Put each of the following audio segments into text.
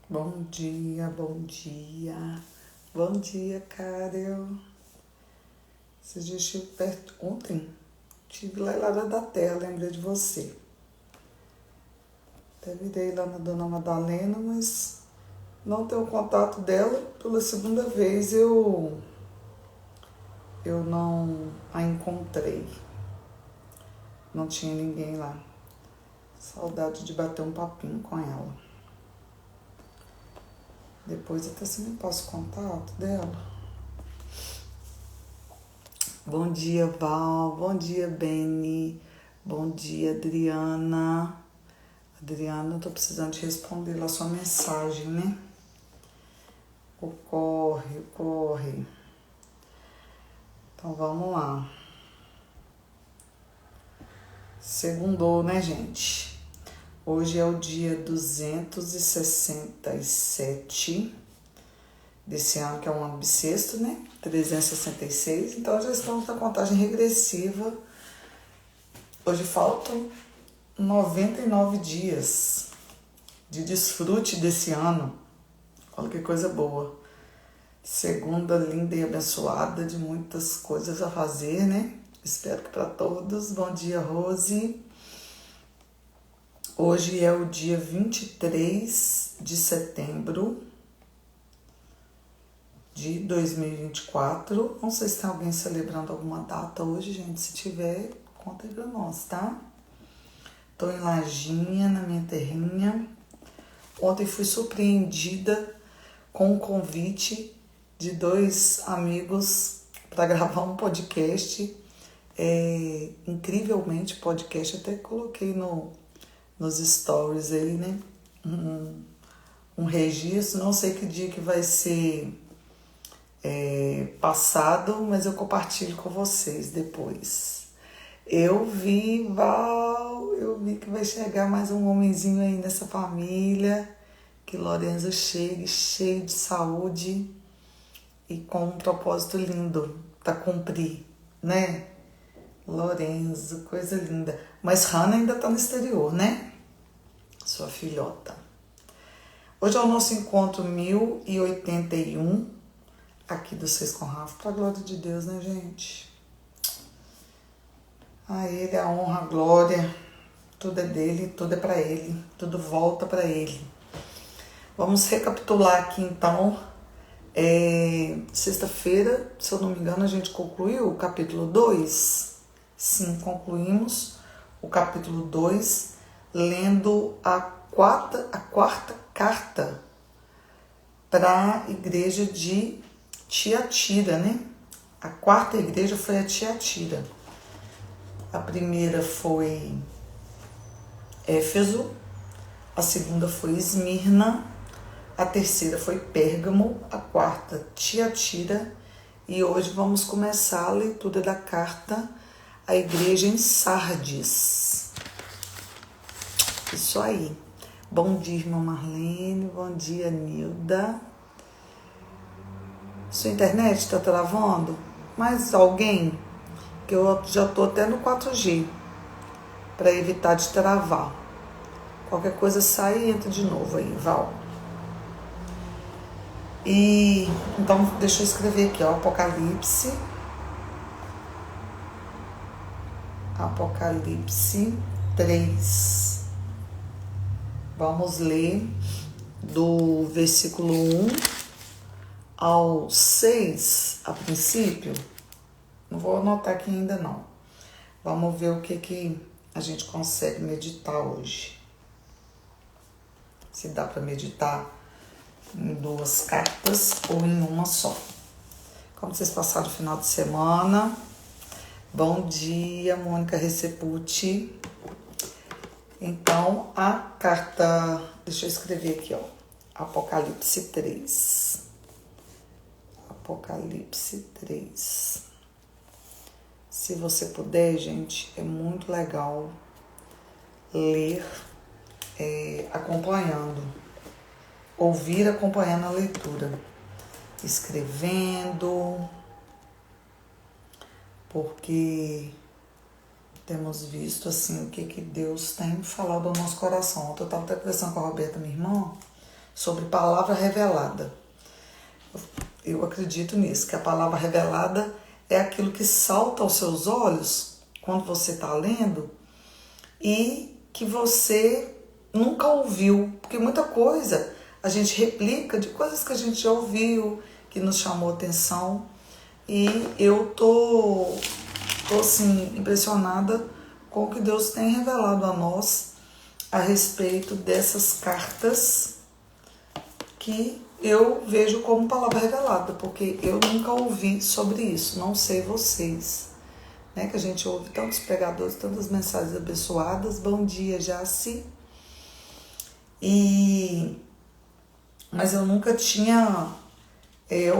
Bom dia, bom dia. Bom dia, Karel. Esses dias estive perto, ontem, estive lá em Lara da Terra, lembrei de você. Até virei lá na Dona Madalena, mas não tenho contato dela. Pela segunda vez eu não a encontrei. Não tinha ninguém lá. Saudade de bater um papinho com ela. Depois até se me passa o contato dela. Bom dia, Val. Bom dia, Beni. Bom dia, Adriana. Adriana, eu tô precisando de responder lá sua mensagem, né? Corre. Então vamos lá. Segundou, né, gente? Hoje é o dia 267 desse ano, que é um ano bissexto, né? 366. Então já estamos na contagem regressiva. Hoje faltam 99 dias de desfrute desse ano. Olha que coisa boa. Segunda linda e abençoada, de muitas coisas a fazer, né? Espero que para todos. Bom dia, Rose. Hoje é o dia 23 de setembro de 2024. Não sei se tem alguém celebrando alguma data hoje, gente. Se tiver, conta aí pra nós, tá? Tô em Lajinha, na minha terrinha. Ontem fui surpreendida com o convite de dois amigos para gravar um podcast. Incrivelmente, podcast, até coloquei nos stories aí, né? Um registro, não sei que dia que vai ser passado, mas eu compartilho com vocês depois. Eu vi que vai chegar mais um homenzinho aí nessa família, que Lorenzo chegue cheio de saúde e com um propósito lindo para cumprir, né? Lorenzo, coisa linda. Mas Hannah ainda tá no exterior, né? Sua filhota. Hoje é o nosso encontro 1081 aqui do Seis com Rafa, pra glória de Deus, né, gente? A Ele a honra, a glória, tudo é dele, tudo é pra Ele, tudo volta pra Ele. Vamos recapitular aqui então. Sexta-feira, se eu não me engano, a gente concluiu o capítulo 2. Sim, concluímos o capítulo 2, lendo a quarta carta para a igreja de Tiatira, né? A quarta igreja foi a Tiatira. A primeira foi Éfeso, a segunda foi Esmirna, a terceira foi Pérgamo, a quarta Tiatira, e hoje vamos começar a leitura da carta à igreja em Sardes. Isso aí. Bom dia, irmã Marlene, bom dia, Nilda. Sua internet está travando? Mais alguém? Que eu já estou até no 4G, para evitar de travar. Qualquer coisa sai e entra de novo aí, Val. E então deixa eu escrever aqui, ó, Apocalipse 3. Vamos ler do versículo 1 ao 6 a princípio. Não vou anotar aqui ainda não. Vamos ver o que a gente consegue meditar hoje. Se dá para meditar em duas cartas ou em uma só. Como vocês passaram o final de semana? Bom dia, Mônica Receputi. Então, a carta... Deixa eu escrever aqui, ó. Apocalipse 3. Apocalipse 3. Se você puder, gente, é muito legal ler acompanhando. Ouvir acompanhando a leitura. Escrevendo, porque temos visto assim o que Deus tem falado ao nosso coração. Eu estava até conversando com a Roberta, minha irmã, sobre palavra revelada. Eu acredito nisso, que a palavra revelada é aquilo que salta aos seus olhos quando você está lendo e que você nunca ouviu, porque muita coisa a gente replica de coisas que a gente já ouviu, que nos chamou atenção, e eu tô assim, impressionada com o que Deus tem revelado a nós a respeito dessas cartas que eu vejo como palavra revelada, porque eu nunca ouvi sobre isso, não sei vocês, né? Que a gente ouve tantos pregadores, tantas mensagens abençoadas. Bom dia, Jaci. Mas eu nunca tinha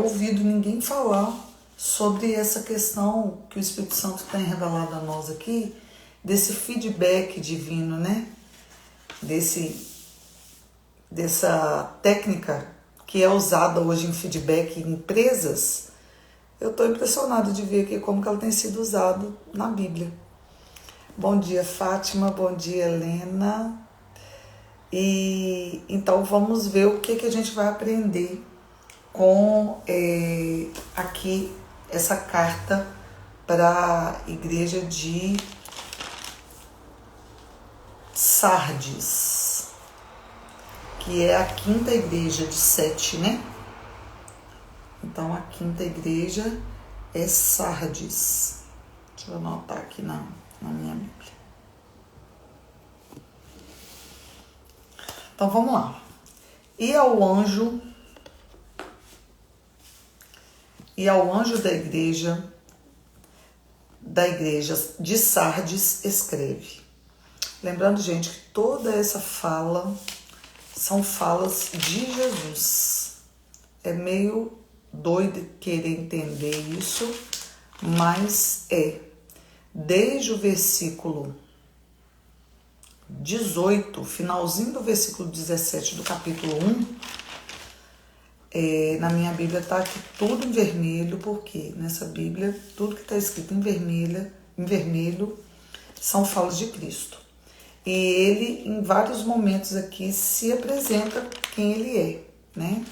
ouvido ninguém falar sobre essa questão que o Espírito Santo tem revelado a nós aqui, desse feedback divino, né? Dessa técnica que é usada hoje em feedback em empresas. Eu estou impressionada de ver aqui como que ela tem sido usada na Bíblia. Bom dia, Fátima. Bom dia, Helena. E então vamos ver o que a gente vai aprender com aqui essa carta para a igreja de Sardes, que é a quinta igreja de 7, né? Então a quinta igreja é Sardes. Deixa eu anotar aqui na minha Bíblia. Então vamos lá. E ao anjo da igreja de Sardes escreve. Lembrando, gente, que toda essa fala são falas de Jesus. É meio doido querer entender isso, mas desde o versículo 18, finalzinho do versículo 17 do capítulo 1, na minha Bíblia está aqui tudo em vermelho, porque nessa Bíblia tudo que está escrito em vermelho são falas de Cristo. E ele, em vários momentos aqui, se apresenta quem ele é, né?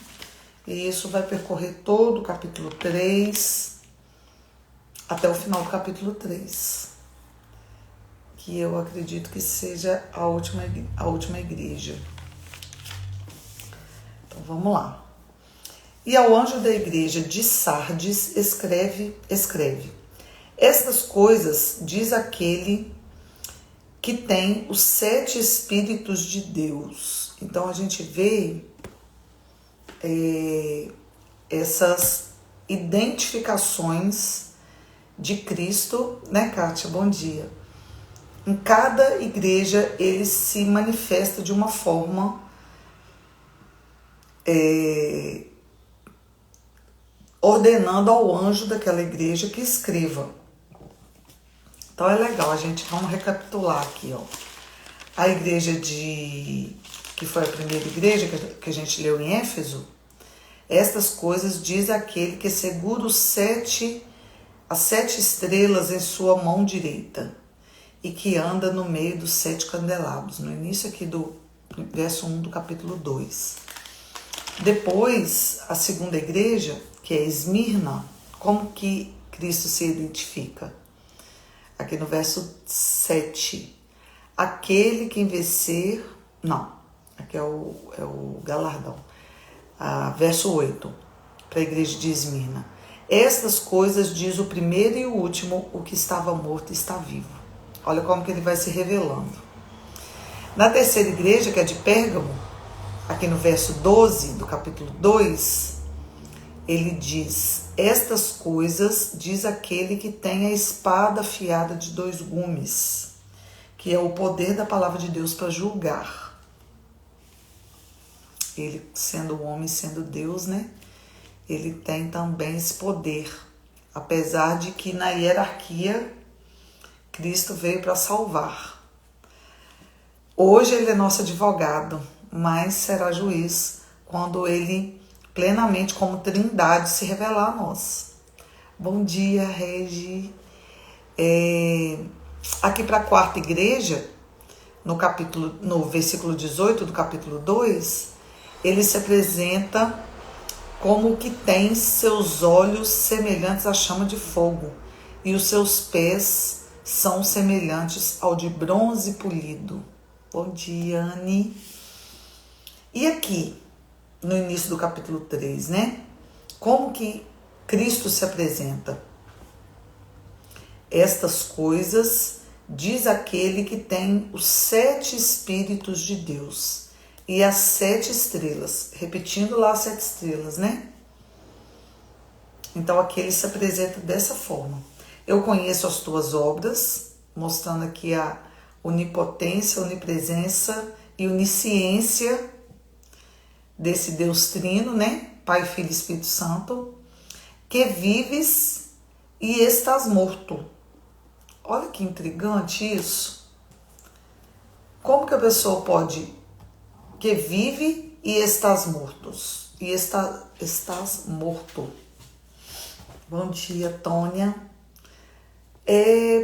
E isso vai percorrer todo o capítulo 3, até o final do capítulo 3, que eu acredito que seja a última igreja. Então, vamos lá. E ao anjo da igreja de Sardes escreve: Estas coisas diz aquele que tem os 7 Espíritos de Deus. Então a gente vê essas identificações de Cristo, né, Kátia? Bom dia. Em cada igreja ele se manifesta de uma forma ordenando ao anjo daquela igreja que escreva. Então é legal, vamos recapitular aqui, ó. A igreja que foi a primeira igreja que a gente leu em Éfeso, estas coisas diz aquele que segura as 7 estrelas em sua mão direita e que anda no meio dos 7 candelabros, no início aqui do verso 1 do capítulo 2. Depois, a segunda igreja, que é Esmirna, como que Cristo se identifica? Aqui no verso 7, aquele que vencer, não, aqui é o galardão, verso 8, para a igreja de Esmirna. Estas coisas diz o primeiro e o último, o que estava morto está vivo. Olha como que ele vai se revelando. Na terceira igreja, que é de Pérgamo, aqui no verso 12 do capítulo 2, ele diz: estas coisas diz aquele que tem a espada afiada de 2 gumes, que é o poder da palavra de Deus para julgar. Ele, sendo homem, sendo Deus, né? Ele tem também esse poder, apesar de que na hierarquia Cristo veio para salvar. Hoje ele é nosso advogado, mas será juiz quando ele plenamente como Trindade se revelar a nós. Bom dia, Regi. Aqui para a quarta igreja, no versículo 18 do capítulo 2, ele se apresenta como que tem seus olhos semelhantes à chama de fogo, e os seus pés são semelhantes ao de bronze polido. Bom dia, Anne. E aqui, no início do capítulo 3, né? Como que Cristo se apresenta? Estas coisas diz aquele que tem os 7 Espíritos de Deus e as 7 estrelas. Repetindo lá as 7 estrelas, né? Então aqui ele se apresenta dessa forma. Eu conheço as tuas obras, mostrando aqui a onipotência, onipresença e onisciência desse Deus Trino, né? Pai, Filho e Espírito Santo, que vives e estás morto. Olha que intrigante isso. Como que a pessoa pode que vive e estás mortos? E estás morto. Bom dia, Tônia.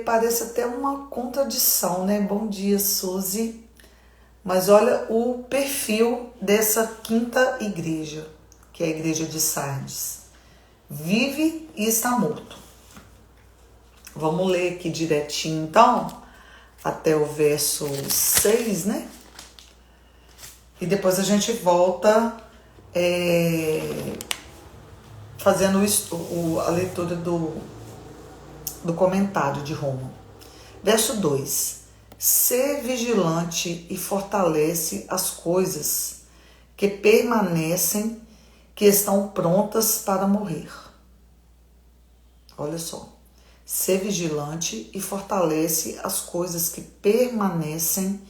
Parece até uma contradição, né? Bom dia, Suzy. Mas olha o perfil dessa quinta igreja, que é a igreja de Sardes. Vive e está morto. Vamos ler aqui direitinho, então, até o verso 6, né? E depois a gente volta fazendo a leitura do comentário de Roma. Verso 2. Sê vigilante e fortalece as coisas que permanecem, que estão prontas para morrer. Olha só. Sê vigilante e fortalece as coisas que permanecem,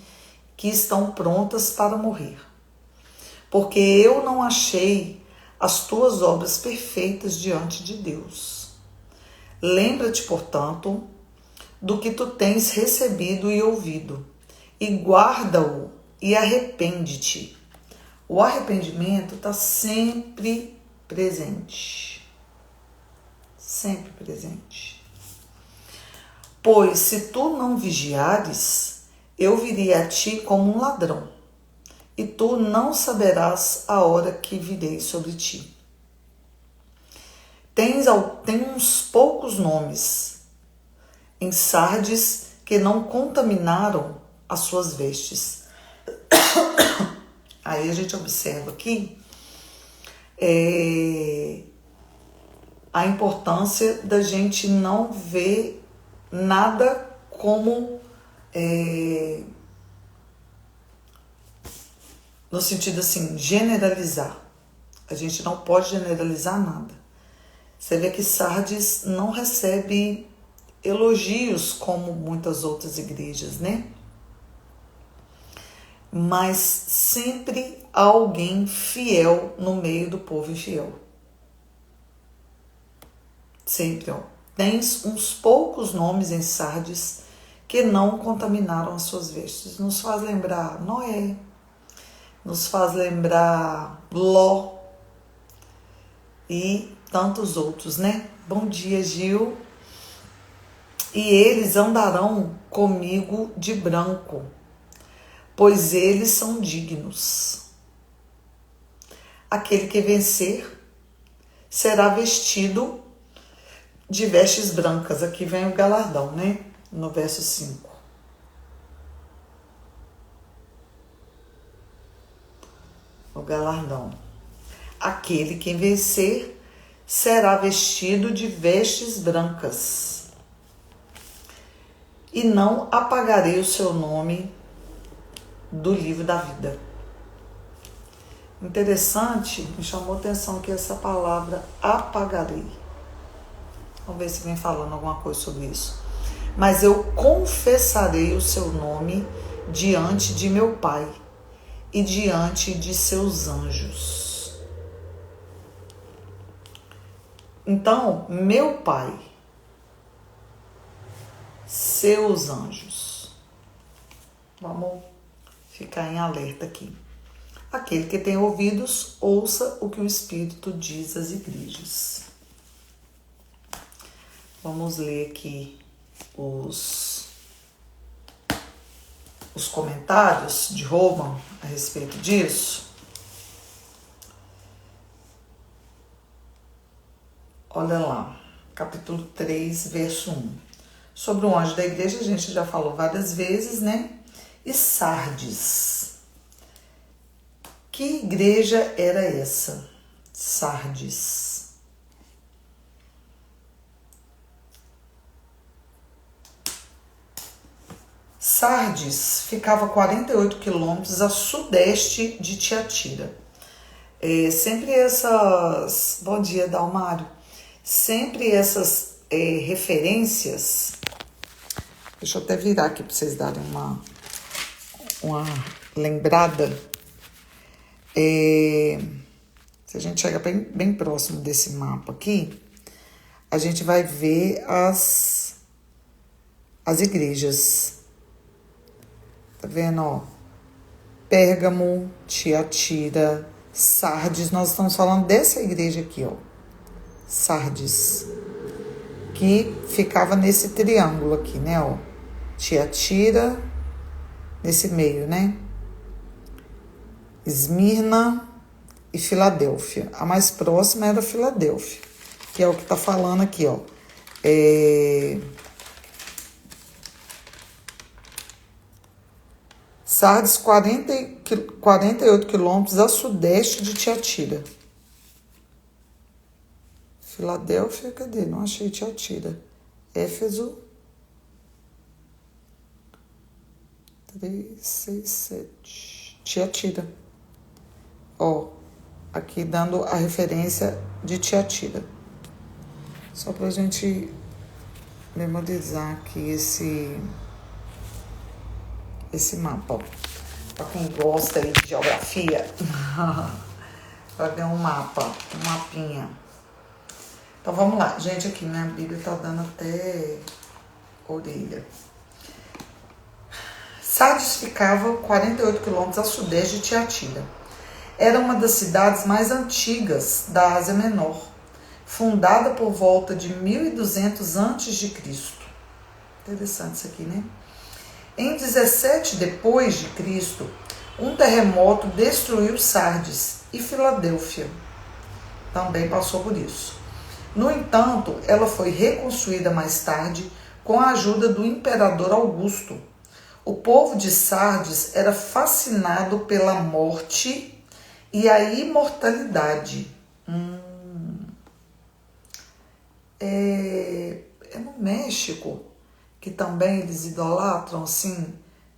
que estão prontas para morrer. Porque eu não achei as tuas obras perfeitas diante de Deus. Lembra-te, portanto, do que tu tens recebido e ouvido, e guarda-o e arrepende-te. O arrependimento está sempre presente. Sempre presente. Pois se tu não vigiares, eu viria a ti como um ladrão, e tu não saberás a hora que virei sobre ti. Tem uns poucos nomes em Sardes que não contaminaram as suas vestes. Aí a gente observa aqui a importância da gente não ver nada como no sentido assim, generalizar. A gente não pode generalizar nada. Você vê que Sardes não recebe elogios como muitas outras igrejas, né? Mas sempre há alguém fiel no meio do povo infiel. Sempre, ó. Tens uns poucos nomes em Sardes que não contaminaram as suas vestes. Nos faz lembrar Noé, nos faz lembrar Ló e tantos outros, né? Bom dia, Gil. E eles andarão comigo de branco, pois eles são dignos. Aquele que vencer será vestido de vestes brancas. Aqui vem o galardão, né? No verso 5. O galardão. Aquele que vencer será vestido de vestes brancas, e não apagarei o seu nome do livro da vida. Interessante, me chamou a atenção aqui essa palavra apagarei. Vamos ver se vem falando alguma coisa sobre isso. Mas eu confessarei o seu nome diante de meu Pai e diante de seus anjos. Então, meu Pai, seus anjos. Vamos ficar em alerta aqui. Aquele que tem ouvidos, ouça o que o Espírito diz às igrejas. Vamos ler aqui os comentários de Roma a respeito disso. Olha lá, capítulo 3, verso 1. Sobre o anjo da igreja, a gente já falou várias vezes, né? E Sardes. Que igreja era essa? Sardes. Sardes ficava a 48 quilômetros a sudeste de Tiatira. Sempre essas... Bom dia, Dalmário. Sempre essas referências... Deixa eu até virar aqui para vocês darem uma lembrada. Se a gente chega bem próximo desse mapa aqui, a gente vai ver as igrejas. Tá vendo, ó? Pérgamo, Tiatira, Sardes. Nós estamos falando dessa igreja aqui, ó. Sardes. Que ficava nesse triângulo aqui, né, ó. Tiatira, nesse meio, né? Esmirna e Filadélfia. A mais próxima era Filadélfia, que é o que tá falando aqui, ó. Sardes, 48 quilômetros a sudeste de Tiatira. Filadélfia, cadê? Não achei Tiatira. Éfeso. 3, 6, 7. Tiatira. Ó, aqui dando a referência de Tiatira. Só pra gente memorizar aqui esse mapa, ó. Pra quem gosta aí de geografia, vai ver um mapa, um mapinha. Então vamos lá, gente, aqui minha Bíblia tá dando até orelha. Sardes ficava 48 quilômetros a sudeste de Tiatira. Era uma das cidades mais antigas da Ásia Menor, fundada por volta de 1200 a.C. Interessante isso aqui, né? Em 17 depois de Cristo, um terremoto destruiu Sardes e Filadélfia também passou por isso. No entanto, ela foi reconstruída mais tarde com a ajuda do imperador Augusto. O povo de Sardes era fascinado pela morte e a imortalidade. É no México que também eles idolatram assim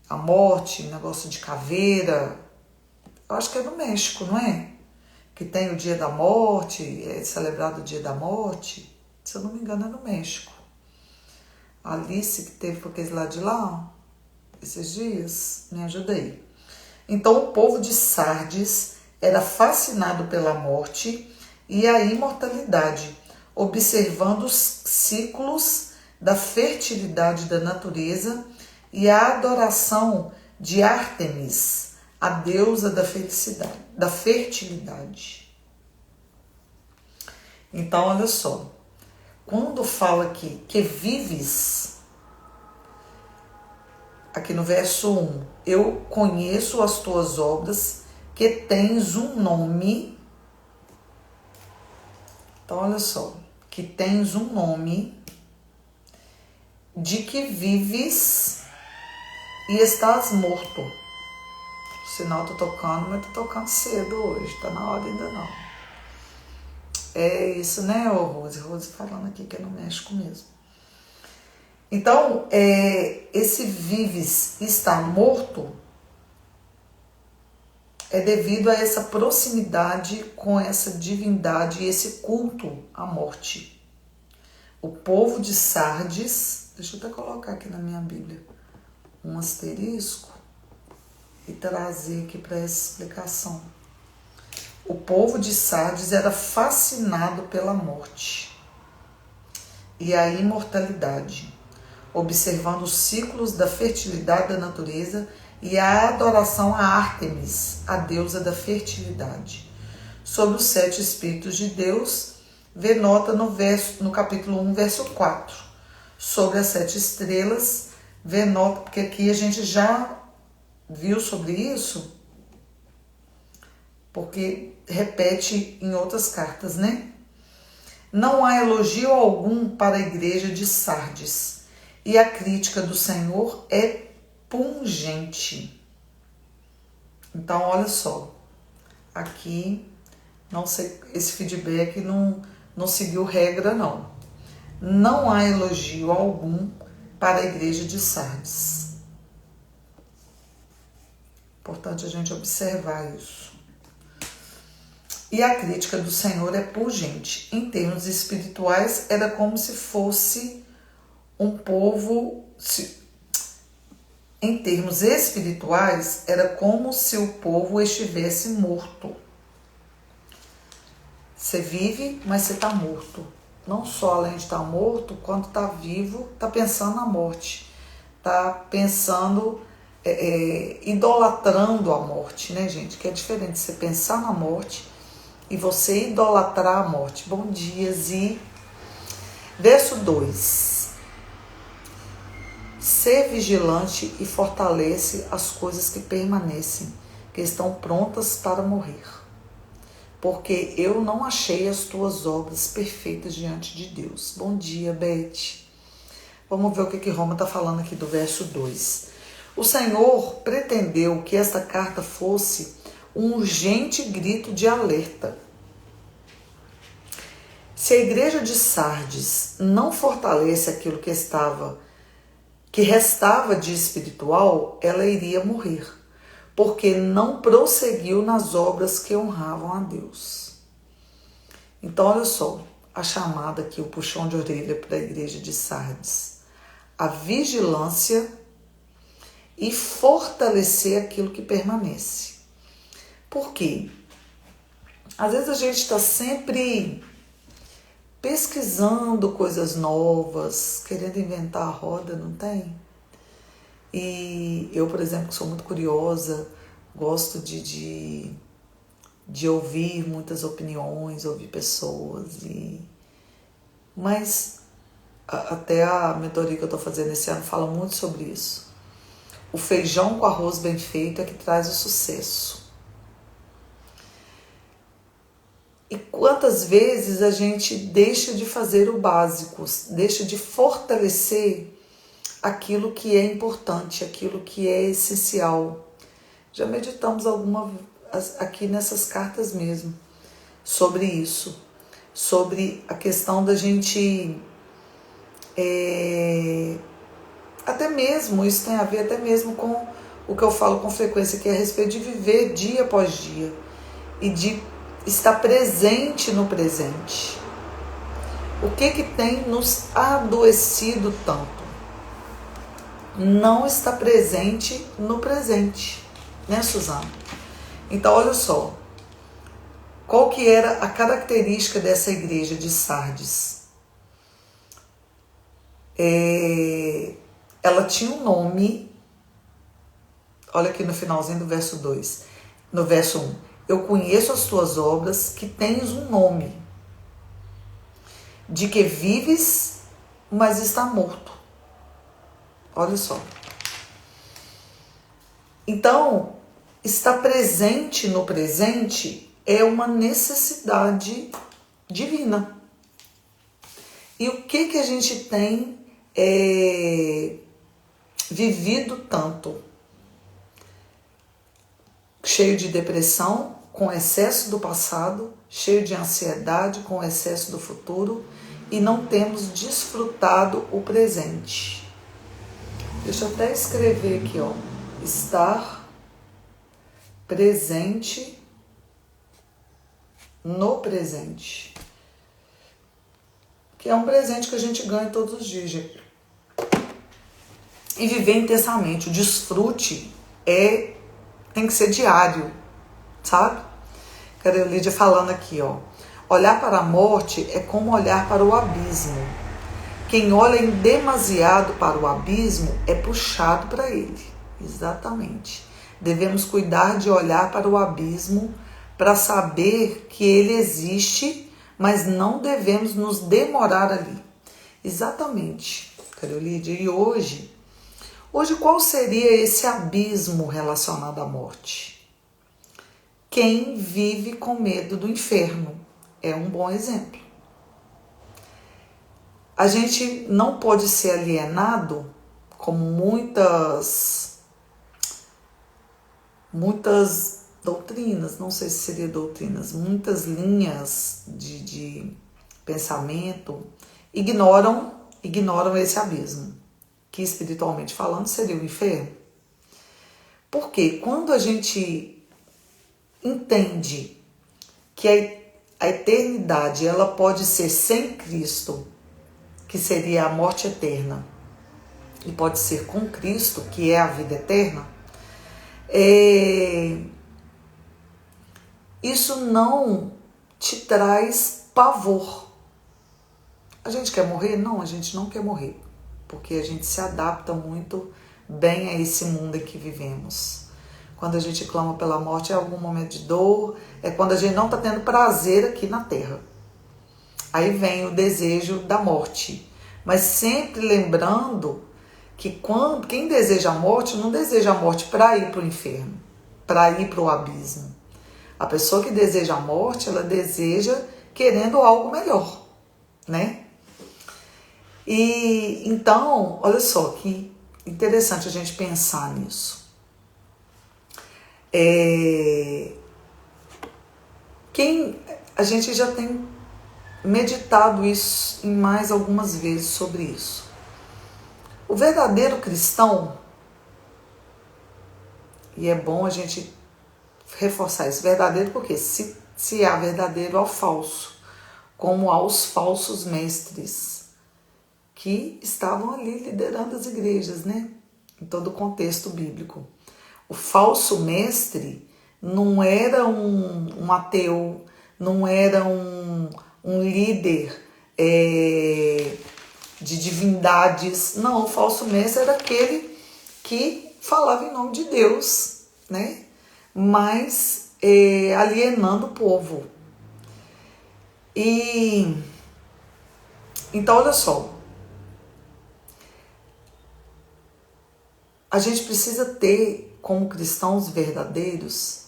a morte, negócio de caveira. Eu acho que é no México, não é? Que tem o dia da morte, é celebrado o dia da morte. Se eu não me engano, é no México. A Alice, que teve para aqueles lá de lá, esses dias, me ajuda aí. Então, o povo de Sardes era fascinado pela morte e a imortalidade, observando os ciclos da fertilidade da natureza e a adoração de Ártemis, a deusa da felicidade, da fertilidade. Então, olha só, quando fala aqui que vives, aqui no verso 1, eu conheço as tuas obras, que tens um nome. Então, olha só, que tens um nome, de que vives e estás morto. O sinal tá tocando, mas tá tocando cedo hoje, tá na hora ainda não. É isso, né, ô Rose? Rose falando aqui que é no México mesmo. Então, esse vives e está morto é devido a essa proximidade com essa divindade e esse culto à morte. O povo de Sardes, deixa eu até colocar aqui na minha Bíblia um asterisco e trazer aqui para essa explicação. O povo de Sardes era fascinado pela morte e a imortalidade, observando os ciclos da fertilidade da natureza e a adoração a Ártemis, a deusa da fertilidade. Sobre os 7 Espíritos de Deus, vê nota no capítulo 1, verso 4. Sobre as 7 estrelas, vê nota, porque aqui a gente já viu sobre isso, porque repete em outras cartas, né? Não há elogio algum para a igreja de Sardes, e a crítica do Senhor é pungente. Então, olha só, aqui, não sei, esse feedback não seguiu regra, não. Não há elogio algum para a igreja de Sardes. Importante a gente observar isso. E a crítica do Senhor é pungente. Em termos espirituais, era como se fosse um povo... Em termos espirituais, era como se o povo estivesse morto. Você vive, mas você está morto. Não só além de estar morto, quando está vivo, está pensando na morte. Está pensando, idolatrando a morte, né, gente? Que é diferente você pensar na morte e você idolatrar a morte. Bom dia, Zi. Verso 2. Ser vigilante e fortalece as coisas que permanecem, que estão prontas para morrer. Porque eu não achei as tuas obras perfeitas diante de Deus. Bom dia, Beth. Vamos ver o que Roma está falando aqui do verso 2. O Senhor pretendeu que esta carta fosse um urgente grito de alerta. Se a igreja de Sardes não fortalece aquilo que restava de espiritual, ela iria morrer, porque não prosseguiu nas obras que honravam a Deus. Então, olha só, a chamada aqui, o puxão de orelha para a igreja de Sardes. A vigilância e fortalecer aquilo que permanece. Por quê? Às vezes a gente está sempre pesquisando coisas novas, querendo inventar a roda, não tem? E eu, por exemplo, que sou muito curiosa, gosto de ouvir muitas opiniões, ouvir pessoas. Mas até a mentoria que eu estou fazendo esse ano fala muito sobre isso. O feijão com arroz bem feito é que traz o sucesso. E quantas vezes a gente deixa de fazer o básico, deixa de fortalecer aquilo que é importante, aquilo que é essencial. Já meditamos aqui nessas cartas mesmo sobre isso, sobre a questão da gente, até mesmo, isso tem a ver até mesmo com o que eu falo com frequência, que é a respeito de viver dia após dia e de estar presente no presente. O que tem nos adoecido tanto? Não está presente no presente, né, Suzana? Então, olha só, qual que era a característica dessa igreja de Sardes? Ela tinha um nome, olha aqui no finalzinho do verso 2, no verso 1. Eu conheço as tuas obras, que tens um nome, de que vives, mas está morto. Olha só. Então, estar presente no presente é uma necessidade divina. E o que a gente tem vivido tanto? Cheio de depressão, com excesso do passado, cheio de ansiedade, com excesso do futuro, e não temos desfrutado o presente. Deixa eu até escrever aqui, ó. Estar presente no presente. Que é um presente que a gente ganha todos os dias, gente. E viver intensamente. O desfrute tem que ser diário, sabe? Cadê a Lídia falando aqui, ó. Olhar para a morte é como olhar para o abismo. Quem olha em demasiado para o abismo é puxado para ele. Exatamente. Devemos cuidar de olhar para o abismo para saber que ele existe, mas não devemos nos demorar ali. Exatamente. Cadê a Lídia? E hoje qual seria esse abismo relacionado à morte? Quem vive com medo do inferno é um bom exemplo. a gente não pode ser alienado, como muitas doutrinas, não sei se seria doutrinas, muitas linhas de pensamento ignoram esse abismo, que espiritualmente falando seria o inferno. Porque quando a gente entende que a eternidade ela pode ser sem Cristo, que seria a morte eterna, e pode ser com Cristo, que é a vida eterna, isso não te traz pavor. A gente quer morrer? Não, a gente não quer morrer, porque a gente se adapta muito bem a esse mundo em que vivemos. Quando a gente clama pela morte é algum momento de dor, é quando a gente não está tendo prazer aqui na Terra. Aí vem o desejo da morte, mas sempre lembrando que quem deseja a morte não deseja a morte para ir para o inferno, para ir para o abismo. A pessoa que deseja a morte, ela deseja querendo algo melhor, né? E então, olha só que interessante a gente pensar nisso. A gente já tem meditado isso em mais algumas vezes sobre isso. O verdadeiro cristão, e é bom a gente reforçar isso, verdadeiro porque se há verdadeiro, há falso, como há os falsos mestres que estavam ali liderando as igrejas, né? Em todo o contexto bíblico. O falso mestre não era um ateu, não era um líder de divindades. Não, o falso mestre era aquele que falava em nome de Deus, né? Mas alienando o povo. E então, olha só, a gente precisa ter, como cristãos verdadeiros,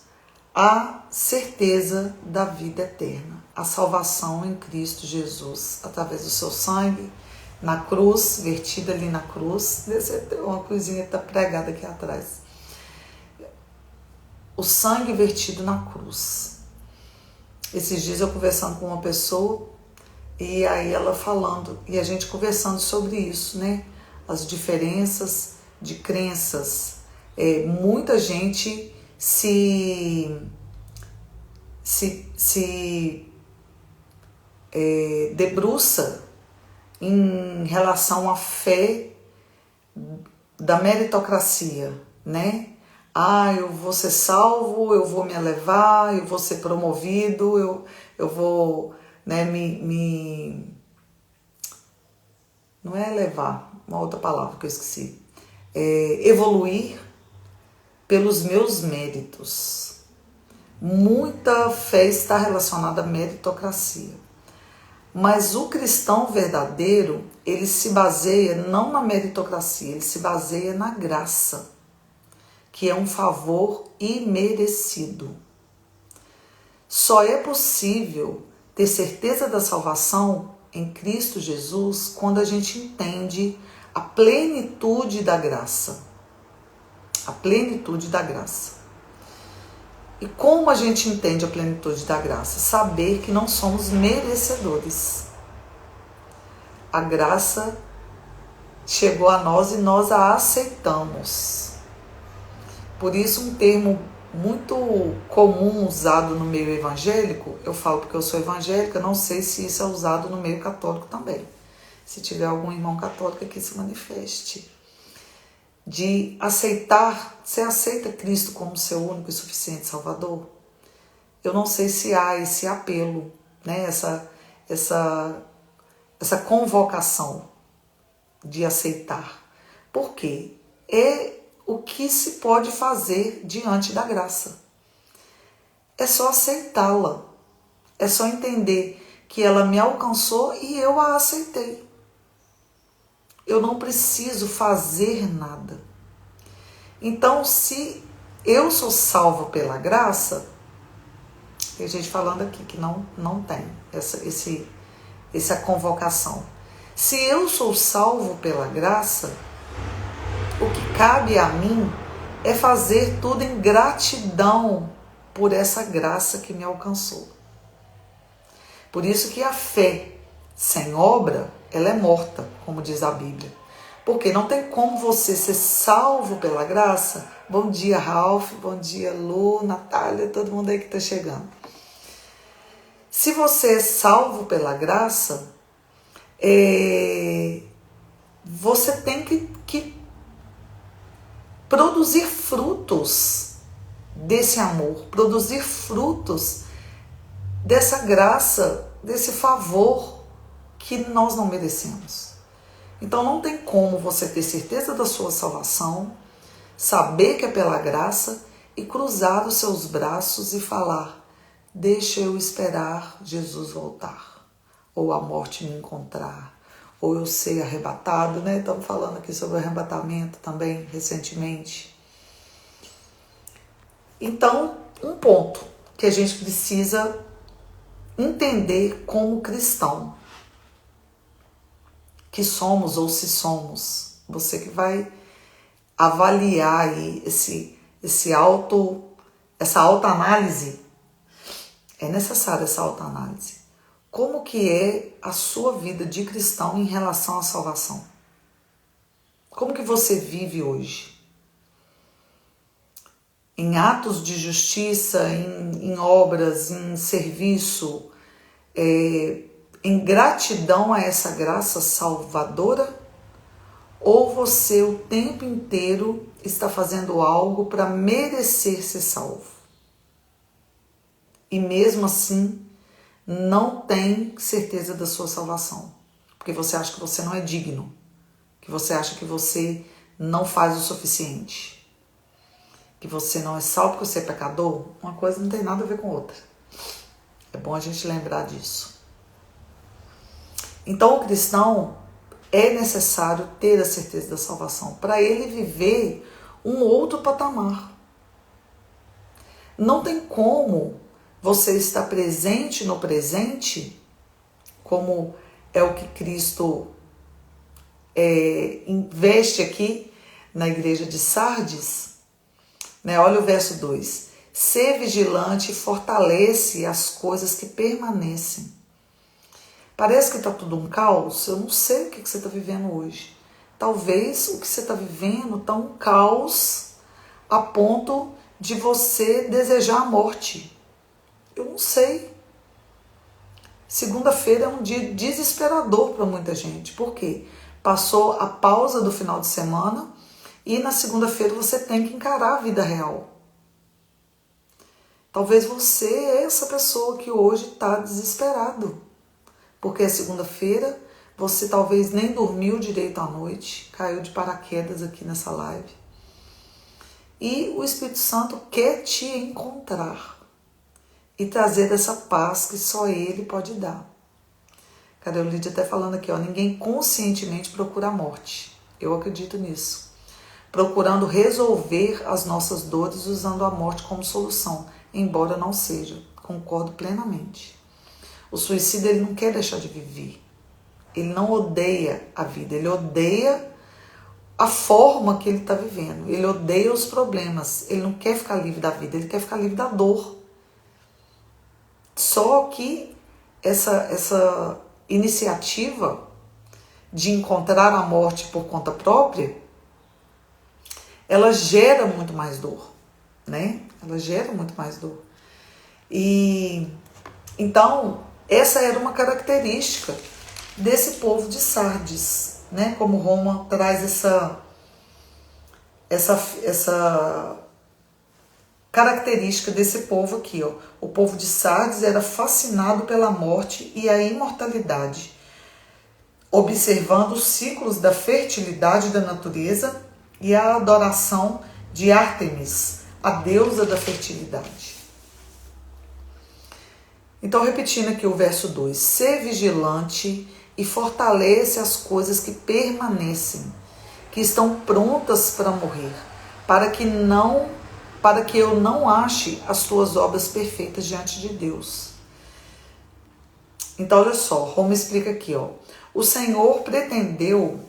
a certeza da vida eterna, a salvação em Cristo Jesus, através do seu sangue, na cruz, vertida ali na cruz. Uma coisinha que está pregada aqui atrás. O sangue vertido na cruz. Esses dias eu conversando com uma pessoa, e aí ela falando, e a gente conversando sobre isso, né? As diferenças de crenças. Muita gente se debruça em relação à fé da meritocracia, né? Eu vou ser salvo, eu vou me elevar, eu vou ser promovido, eu vou, né, não é elevar, uma outra palavra que eu esqueci. Evoluir pelos meus méritos. Muita fé está relacionada à meritocracia. Mas o cristão verdadeiro, ele se baseia não na meritocracia, ele se baseia na graça, que é um favor imerecido. Só é possível ter certeza da salvação em Cristo Jesus quando a gente entende a plenitude da graça. A plenitude da graça. E como a gente entende a plenitude da graça? Saber que não somos merecedores. A graça chegou a nós e nós a aceitamos. Por isso, um termo muito comum usado no meio evangélico, eu falo porque eu sou evangélica, não sei se isso é usado no meio católico também. Se tiver algum irmão católico aqui, se manifeste. De aceitar, você aceita Cristo como seu único e suficiente Salvador? Eu não sei se há esse apelo, né? essa convocação de aceitar. Por quê? É o que se pode fazer diante da graça. É só aceitá-la. É só entender que ela me alcançou e eu a aceitei. Eu não preciso fazer nada. Então, se eu sou salvo pela graça, tem gente falando aqui que não tem essa convocação. Se eu sou salvo pela graça, o que cabe a mim é fazer tudo em gratidão por essa graça que me alcançou. Por isso que a fé sem obra, ela é morta, como diz a Bíblia. Porque não tem como você ser salvo pela graça. Bom dia, Ralph, bom dia, Lu, Natália, todo mundo aí que está chegando. Se você é salvo pela graça, você tem que produzir frutos desse amor, produzir frutos dessa graça, desse favor que nós não merecemos. Então não tem como você ter certeza da sua salvação, saber que é pela graça e cruzar os seus braços e falar: deixa eu esperar Jesus voltar, ou a morte me encontrar, ou eu ser arrebatado, né? Estamos falando aqui sobre o arrebatamento também, recentemente. Então, um ponto que a gente precisa entender como cristão, que somos ou se somos, você que vai avaliar aí essa autoanálise, é necessária essa autoanálise. Como que é a sua vida de cristão em relação à salvação? Como que você vive hoje? Em atos de justiça, em obras, em serviço, em gratidão a essa graça salvadora? Ou você o tempo inteiro está fazendo algo para merecer ser salvo? E mesmo assim não tem certeza da sua salvação, porque você acha que você não é digno, que você acha que você não faz o suficiente, que você não é salvo porque você é pecador. Uma coisa não tem nada a ver com outra. É bom a gente lembrar disso. Então o cristão é necessário ter a certeza da salvação para ele viver um outro patamar. Não tem como você estar presente no presente, como é o que Cristo investe aqui na igreja de Sardes, né? Olha o verso 2. Ser vigilante e fortalece as coisas que permanecem. Parece que está tudo um caos. Eu não sei o que você está vivendo hoje. Talvez o que você está vivendo está um caos a ponto de você desejar a morte. Eu não sei. Segunda-feira é um dia desesperador para muita gente. Por quê? Passou a pausa do final de semana e na segunda-feira você tem que encarar a vida real. Talvez você é essa pessoa que hoje está desesperado. Porque é segunda-feira, você talvez nem dormiu direito à noite, caiu de paraquedas aqui nessa live. E o Espírito Santo quer te encontrar e trazer essa paz que só Ele pode dar. Cadê o Lídia até falando aqui, ó, ninguém conscientemente procura a morte. Eu acredito nisso. Procurando resolver as nossas dores usando a morte como solução, embora não seja. Concordo plenamente. O suicida, ele não quer deixar de viver. Ele não odeia a vida, ele odeia a forma que ele está vivendo. Ele odeia os problemas. Ele não quer ficar livre da vida, ele quer ficar livre da dor. Só que essa iniciativa de encontrar a morte por conta própria, ela gera muito mais dor, né? Ela gera muito mais dor. E então, essa era uma característica desse povo de Sardes, né? Como Roma traz essa característica desse povo aqui, ó. O povo de Sardes era fascinado pela morte e a imortalidade, observando os ciclos da fertilidade da natureza e a adoração de Ártemis, a deusa da fertilidade. Então, repetindo aqui o verso 2, ser vigilante e fortalece as coisas que permanecem, que estão prontas para morrer, para que eu não ache as tuas obras perfeitas diante de Deus. Então, olha só, Roma explica aqui, ó. O Senhor pretendeu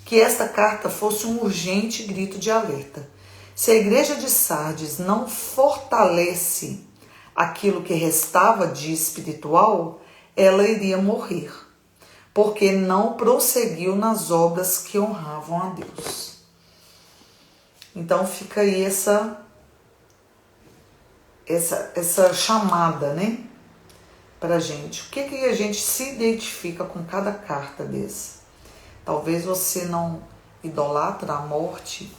que esta carta fosse um urgente grito de alerta. Se a igreja de Sardes não fortalece aquilo que restava de espiritual, ela iria morrer, porque não prosseguiu nas obras que honravam a Deus. Então fica aí essa chamada, né, pra gente. O que a gente se identifica com cada carta desse? Talvez você não idolatra a morte,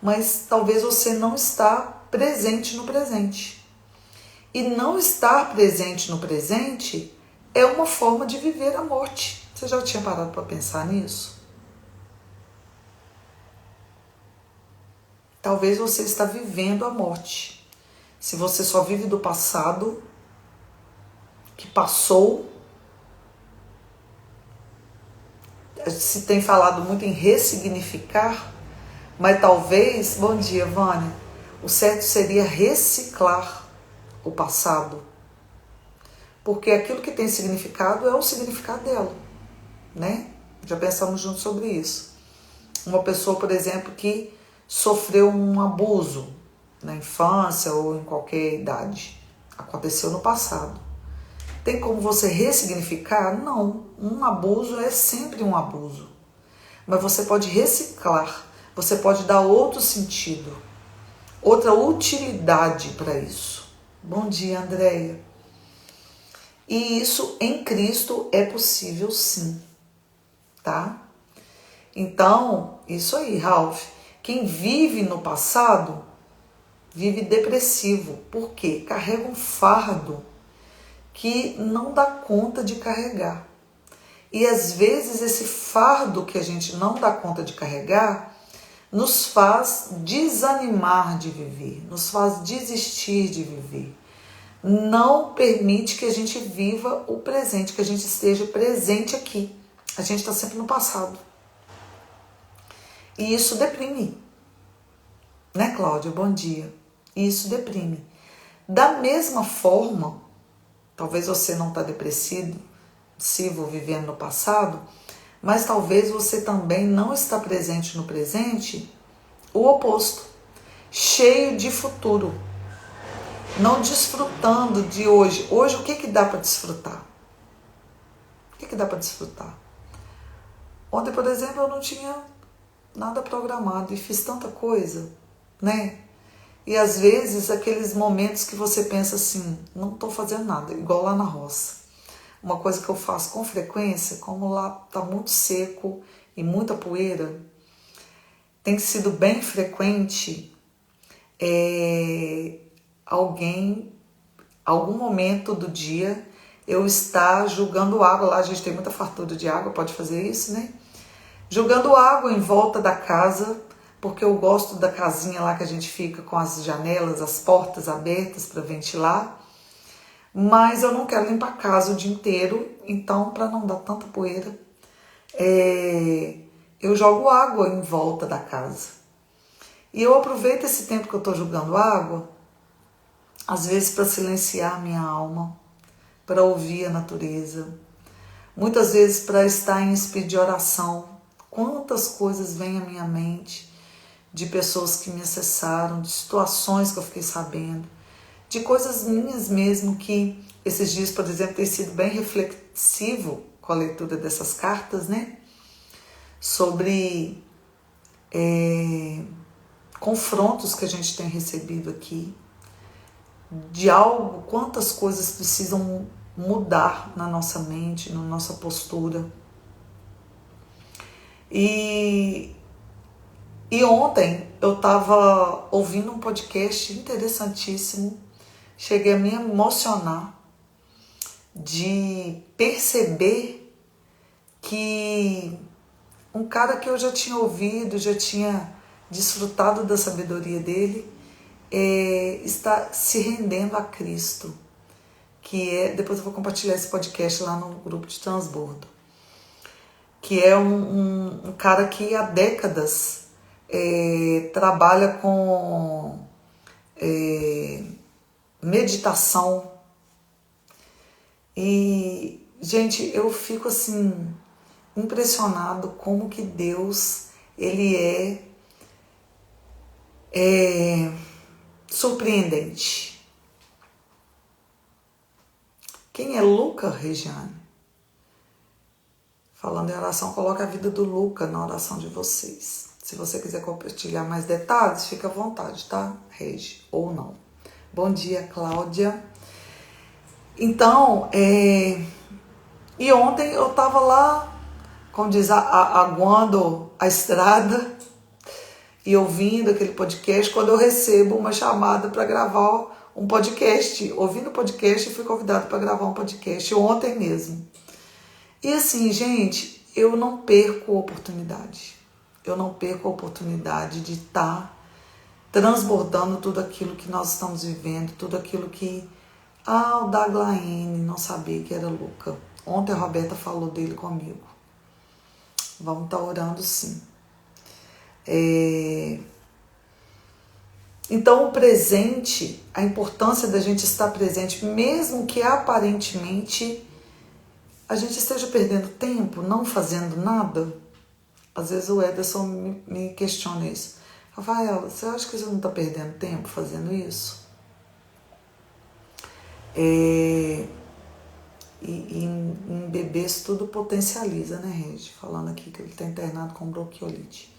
mas talvez você não está presente no presente. E não estar presente no presente é uma forma de viver a morte. Você já tinha parado para pensar nisso? Talvez você está vivendo a morte. Se você só vive do passado, que passou, se tem falado muito em ressignificar, mas talvez, bom dia, Vânia, o certo seria reciclar o passado. Porque aquilo que tem significado é o significado dela, né? Já pensamos juntos sobre isso. Uma pessoa, por exemplo, que sofreu um abuso na infância ou em qualquer idade, aconteceu no passado. Tem como você ressignificar? Não. Um abuso é sempre um abuso. Mas você pode reciclar, você pode dar outro sentido, outra utilidade para isso. Bom dia, Andréia. E isso em Cristo é possível sim, tá? Então, isso aí, Ralph. Quem vive no passado vive depressivo. Por quê? Carrega um fardo que não dá conta de carregar. E às vezes esse fardo que a gente não dá conta de carregar nos faz desanimar de viver, nos faz desistir de viver. Não permite que a gente viva o presente, que a gente esteja presente aqui. A gente está sempre no passado. E isso deprime. Né, Cláudia? Bom dia. E isso deprime. Da mesma forma, talvez você não está depressivo, vivendo no passado, mas talvez você também não está presente no presente, o oposto, cheio de futuro, não desfrutando de hoje. Hoje o que dá para desfrutar? O que dá para desfrutar? Ontem, por exemplo, eu não tinha nada programado e fiz tanta coisa, né? E às vezes aqueles momentos que você pensa assim, não estou fazendo nada, igual lá na roça. Uma coisa que eu faço com frequência, como lá está muito seco e muita poeira, tem sido bem frequente algum momento do dia, eu estar jogando água, lá a gente tem muita fartura de água, pode fazer isso, né? Jogando água em volta da casa, porque eu gosto da casinha lá que a gente fica com as janelas, as portas abertas para ventilar, mas eu não quero limpar a casa o dia inteiro, então para não dar tanta poeira, eu jogo água em volta da casa. E eu aproveito esse tempo que eu estou jogando água, às vezes para silenciar minha alma, para ouvir a natureza, muitas vezes para estar em espírito de oração. Quantas coisas vêm à minha mente de pessoas que me acessaram, de situações que eu fiquei sabendo, de coisas minhas mesmo que esses dias, por exemplo, tem sido bem reflexivo com a leitura dessas cartas, né? Sobre confrontos que a gente tem recebido aqui, de algo, quantas coisas precisam mudar na nossa mente, na nossa postura. E ontem eu estava ouvindo um podcast interessantíssimo, cheguei a me emocionar de perceber que um cara que eu já tinha ouvido, já tinha desfrutado da sabedoria dele, está se rendendo a Cristo, depois eu vou compartilhar esse podcast lá no grupo de transbordo, que é um cara que há décadas trabalha com meditação e Gente, eu fico assim, impressionado como que Deus, ele é surpreendente. Quem é Luca, Regiane? Falando em oração, coloca a vida do Luca na oração de vocês. Se você quiser compartilhar mais detalhes, fica à vontade, tá, Regi? Ou não. Bom dia, Cláudia. Então, e ontem eu estava lá, como diz, aguando a estrada e ouvindo aquele podcast, quando eu recebo uma chamada para gravar um podcast. Ouvindo o podcast, fui convidada para gravar um podcast ontem mesmo. E assim, gente, eu não perco a oportunidade. Eu não perco a oportunidade de estar transbordando tudo aquilo que nós estamos vivendo, tudo aquilo que... o Daglaene, não sabia que era Luca. Ontem a Roberta falou dele comigo. Vamos estar orando sim. Então o presente, a importância da gente estar presente, mesmo que aparentemente a gente esteja perdendo tempo, não fazendo nada. Às vezes o Ederson me questiona isso. Rafaela, você acha que você não está perdendo tempo fazendo isso? E em bebês tudo potencializa, né, Regi? Falando aqui que ele está internado com bronquiolite.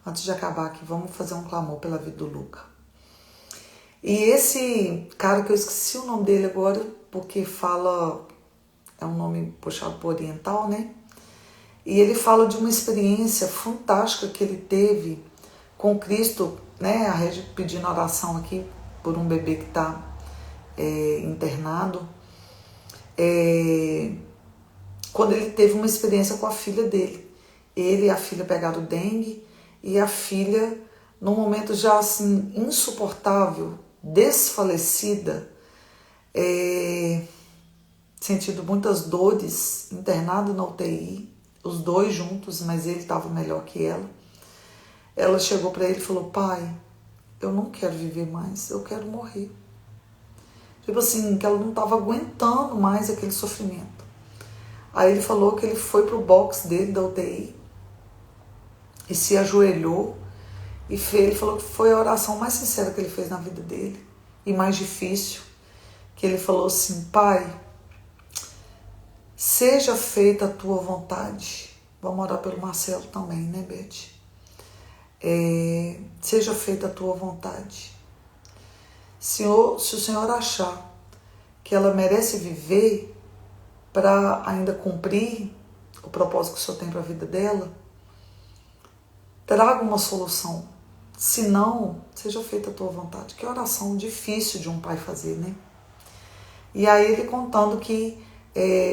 Antes de acabar aqui, vamos fazer um clamor pela vida do Luca. E esse cara, que eu esqueci o nome dele agora, porque fala... É um nome puxado por oriental, né? E ele fala de uma experiência fantástica que ele teve com Cristo, né? A Regi pedindo oração aqui por um bebê que está internado. Quando ele teve uma experiência com a filha dele. Ele e a filha pegaram dengue e a filha, num momento já assim insuportável, desfalecida, sentindo muitas dores, internado na UTI, os dois juntos, mas ele estava melhor que ela. Ela chegou para ele e falou: pai, eu não quero viver mais, eu quero morrer. Tipo assim, que ela não estava aguentando mais aquele sofrimento. Aí ele falou que ele foi pro box dele da UTI e se ajoelhou e ele falou que foi a oração mais sincera que ele fez na vida dele e mais difícil, que ele falou assim: pai, seja feita a tua vontade. Vamos orar pelo Marcelo também, né, Beth? Seja feita a tua vontade. Senhor, se o Senhor achar que ela merece viver para ainda cumprir o propósito que o Senhor tem para a vida dela, traga uma solução. Se não, seja feita a tua vontade. Que oração difícil de um pai fazer, né? E aí ele contando que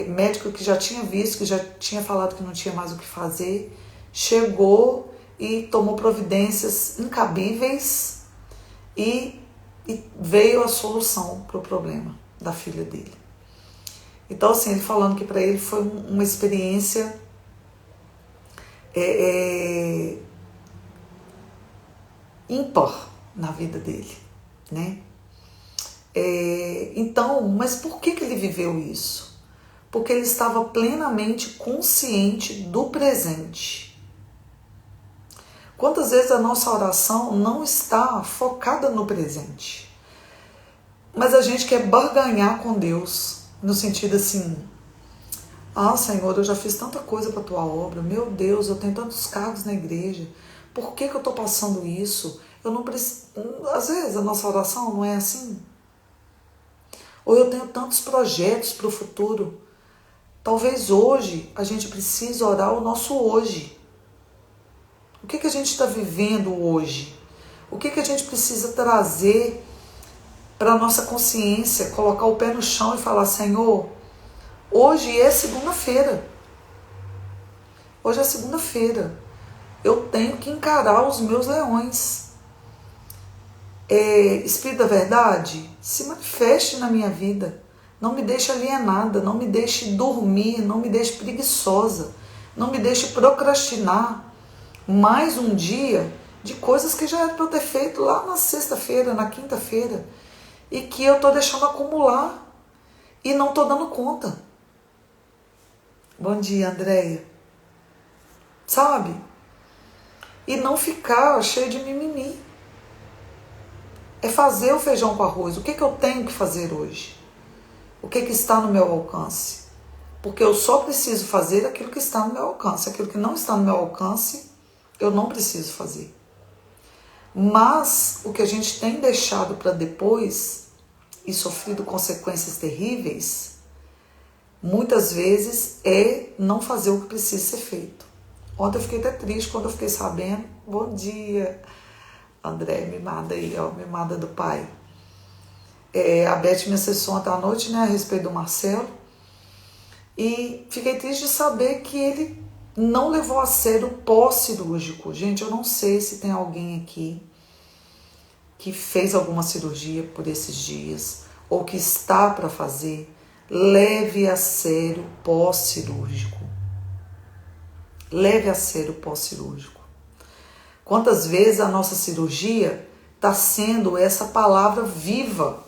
médico que já tinha visto, que já tinha falado que não tinha mais o que fazer, chegou e tomou providências incabíveis e veio a solução para o problema da filha dele. Então, assim, ele falando que para ele foi uma experiência ímpar na vida dele, né? Então, mas por que ele viveu isso? Porque ele estava plenamente consciente do presente. Quantas vezes a nossa oração não está focada no presente? Mas a gente quer barganhar com Deus, no sentido assim: Senhor, eu já fiz tanta coisa para a tua obra, meu Deus, eu tenho tantos cargos na igreja, por que eu estou passando isso? Eu não preciso. Às vezes a nossa oração não é assim. Ou eu tenho tantos projetos para o futuro. Talvez hoje a gente precise orar o nosso hoje. O que a gente está vivendo hoje? O que a gente precisa trazer para a nossa consciência, colocar o pé no chão e falar: Senhor, hoje é segunda-feira. Hoje é segunda-feira. Eu tenho que encarar os meus leões. Espírito da verdade, se manifeste na minha vida. Não me deixe alienada, não me deixe dormir, não me deixe preguiçosa, não me deixe procrastinar mais um dia de coisas que já era para eu ter feito lá na sexta-feira, na quinta-feira, e que eu estou deixando acumular e não estou dando conta. Bom dia, Andréia. Sabe? E não ficar cheio de mimimi. É fazer o feijão com arroz. O que eu tenho que fazer hoje? O que está no meu alcance? Porque eu só preciso fazer aquilo que está no meu alcance. Aquilo que não está no meu alcance, eu não preciso fazer. Mas o que a gente tem deixado para depois e sofrido consequências terríveis, muitas vezes é não fazer o que precisa ser feito. Ontem eu fiquei até triste quando eu fiquei sabendo. Bom dia, André, mimada aí, ó, mimada do pai. A Beth me acessou ontem à noite, né, a respeito do Marcelo. E fiquei triste de saber que ele não levou a sério o pós-cirúrgico. Gente, eu não sei se tem alguém aqui que fez alguma cirurgia por esses dias ou que está para fazer. Leve a sério o pós-cirúrgico. Leve a sério o pós-cirúrgico. Quantas vezes a nossa cirurgia está sendo essa palavra viva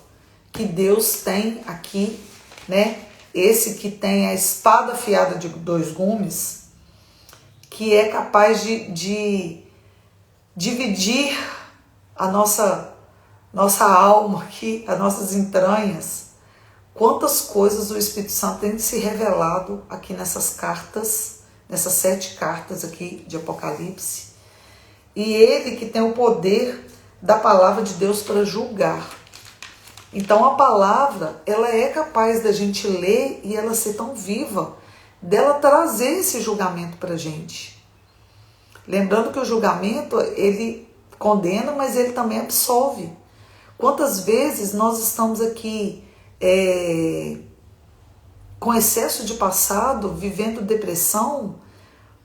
que Deus tem aqui, né? Esse que tem a espada afiada de 2 gumes, que é capaz de dividir a nossa alma aqui, as nossas entranhas. Quantas coisas o Espírito Santo tem se revelado aqui nessas cartas, nessas 7 cartas aqui de Apocalipse. E ele que tem o poder da palavra de Deus para julgar. Então a palavra, ela é capaz da gente ler e ela ser tão viva, dela trazer esse julgamento para a gente. Lembrando que o julgamento, ele condena, mas ele também absolve. Quantas vezes nós estamos aqui com excesso de passado, vivendo depressão,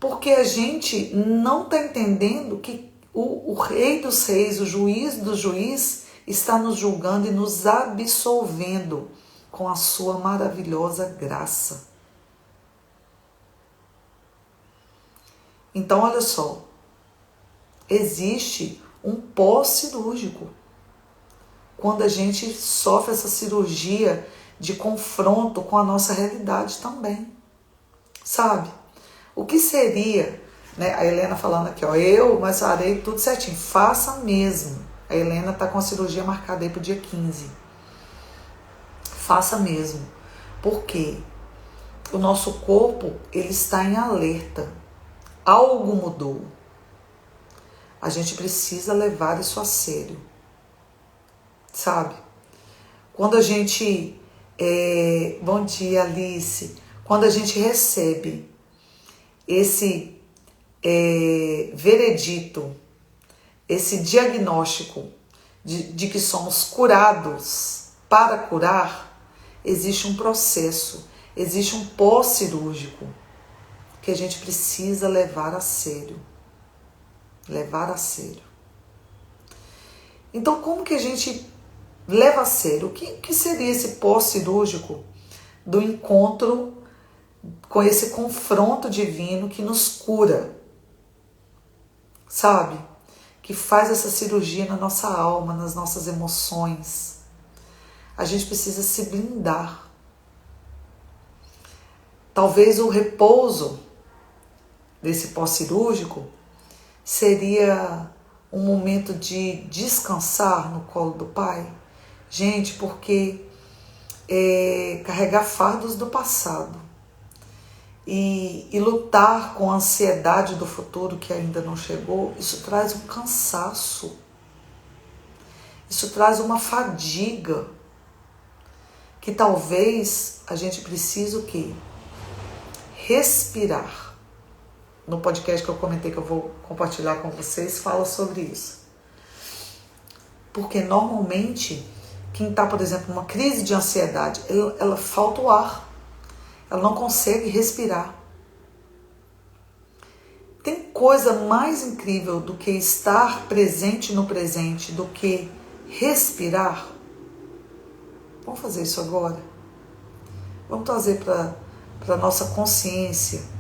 porque a gente não está entendendo que o Rei dos Reis, o Juiz dos Juízes, está nos julgando e nos absolvendo com a sua maravilhosa graça. Então, olha só, existe um pós-cirúrgico. Quando a gente sofre essa cirurgia de confronto com a nossa realidade também. Sabe? O que seria, né? A Helena falando aqui, ó, mas farei tudo certinho. Faça mesmo. A Helena está com a cirurgia marcada aí para o dia 15. Faça mesmo. Por quê? O nosso corpo, ele está em alerta. Algo mudou. A gente precisa levar isso a sério. Sabe? Quando a gente... bom dia, Alice. Quando a gente recebe esse veredito, esse diagnóstico de que somos curados para curar, existe um processo, existe um pós-cirúrgico que a gente precisa levar a sério. Levar a sério. Então, como que a gente leva a sério? O que seria esse pós-cirúrgico do encontro com esse confronto divino que nos cura? Sabe? Que faz essa cirurgia na nossa alma, nas nossas emoções. A gente precisa se blindar. Talvez o repouso desse pós-cirúrgico seria um momento de descansar no colo do Pai. Gente, porque carregar fardos do passado e lutar com a ansiedade do futuro que ainda não chegou, isso traz um cansaço, isso traz uma fadiga, que talvez a gente precise o quê? Respirar. No podcast que eu comentei, que eu vou compartilhar com vocês, fala sobre isso. Porque normalmente, quem está, por exemplo, numa crise de ansiedade, ela falta o ar. Ela não consegue respirar. Tem coisa mais incrível do que estar presente no presente, do que respirar? Vamos fazer isso agora? Vamos trazer para a nossa consciência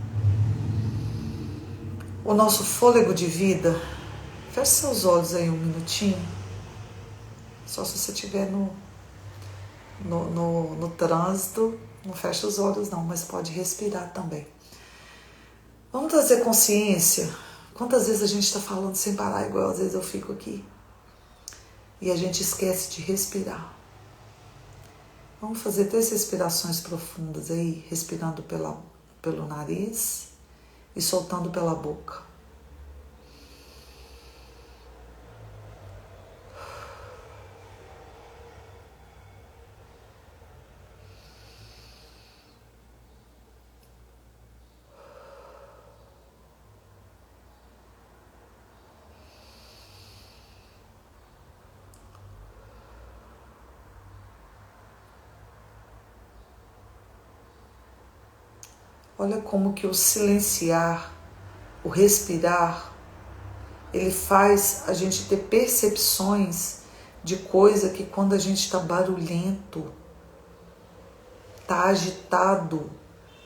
o nosso fôlego de vida. Feche seus olhos aí um minutinho. Só se você estiver no trânsito, não fecha os olhos não, mas pode respirar também. Vamos trazer consciência. Quantas vezes a gente está falando sem parar, igual às vezes eu fico aqui. E a gente esquece de respirar. Vamos fazer 3 respirações profundas aí, respirando pelo nariz e soltando pela boca. Olha como que o silenciar, o respirar, ele faz a gente ter percepções de coisa que quando a gente está barulhento, está agitado,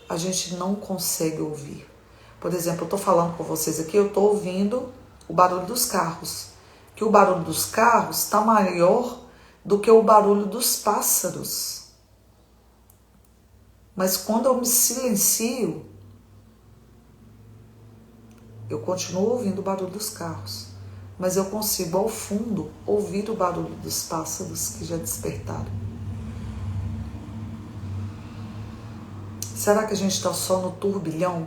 a gente não consegue ouvir. Por exemplo, eu estou falando com vocês aqui, eu estou ouvindo o barulho dos carros. Que o barulho dos carros está maior do que o barulho dos pássaros. Mas quando eu me silencio, eu continuo ouvindo o barulho dos carros, mas eu consigo ao fundo ouvir o barulho dos pássaros que já despertaram. Será que a gente está só no turbilhão?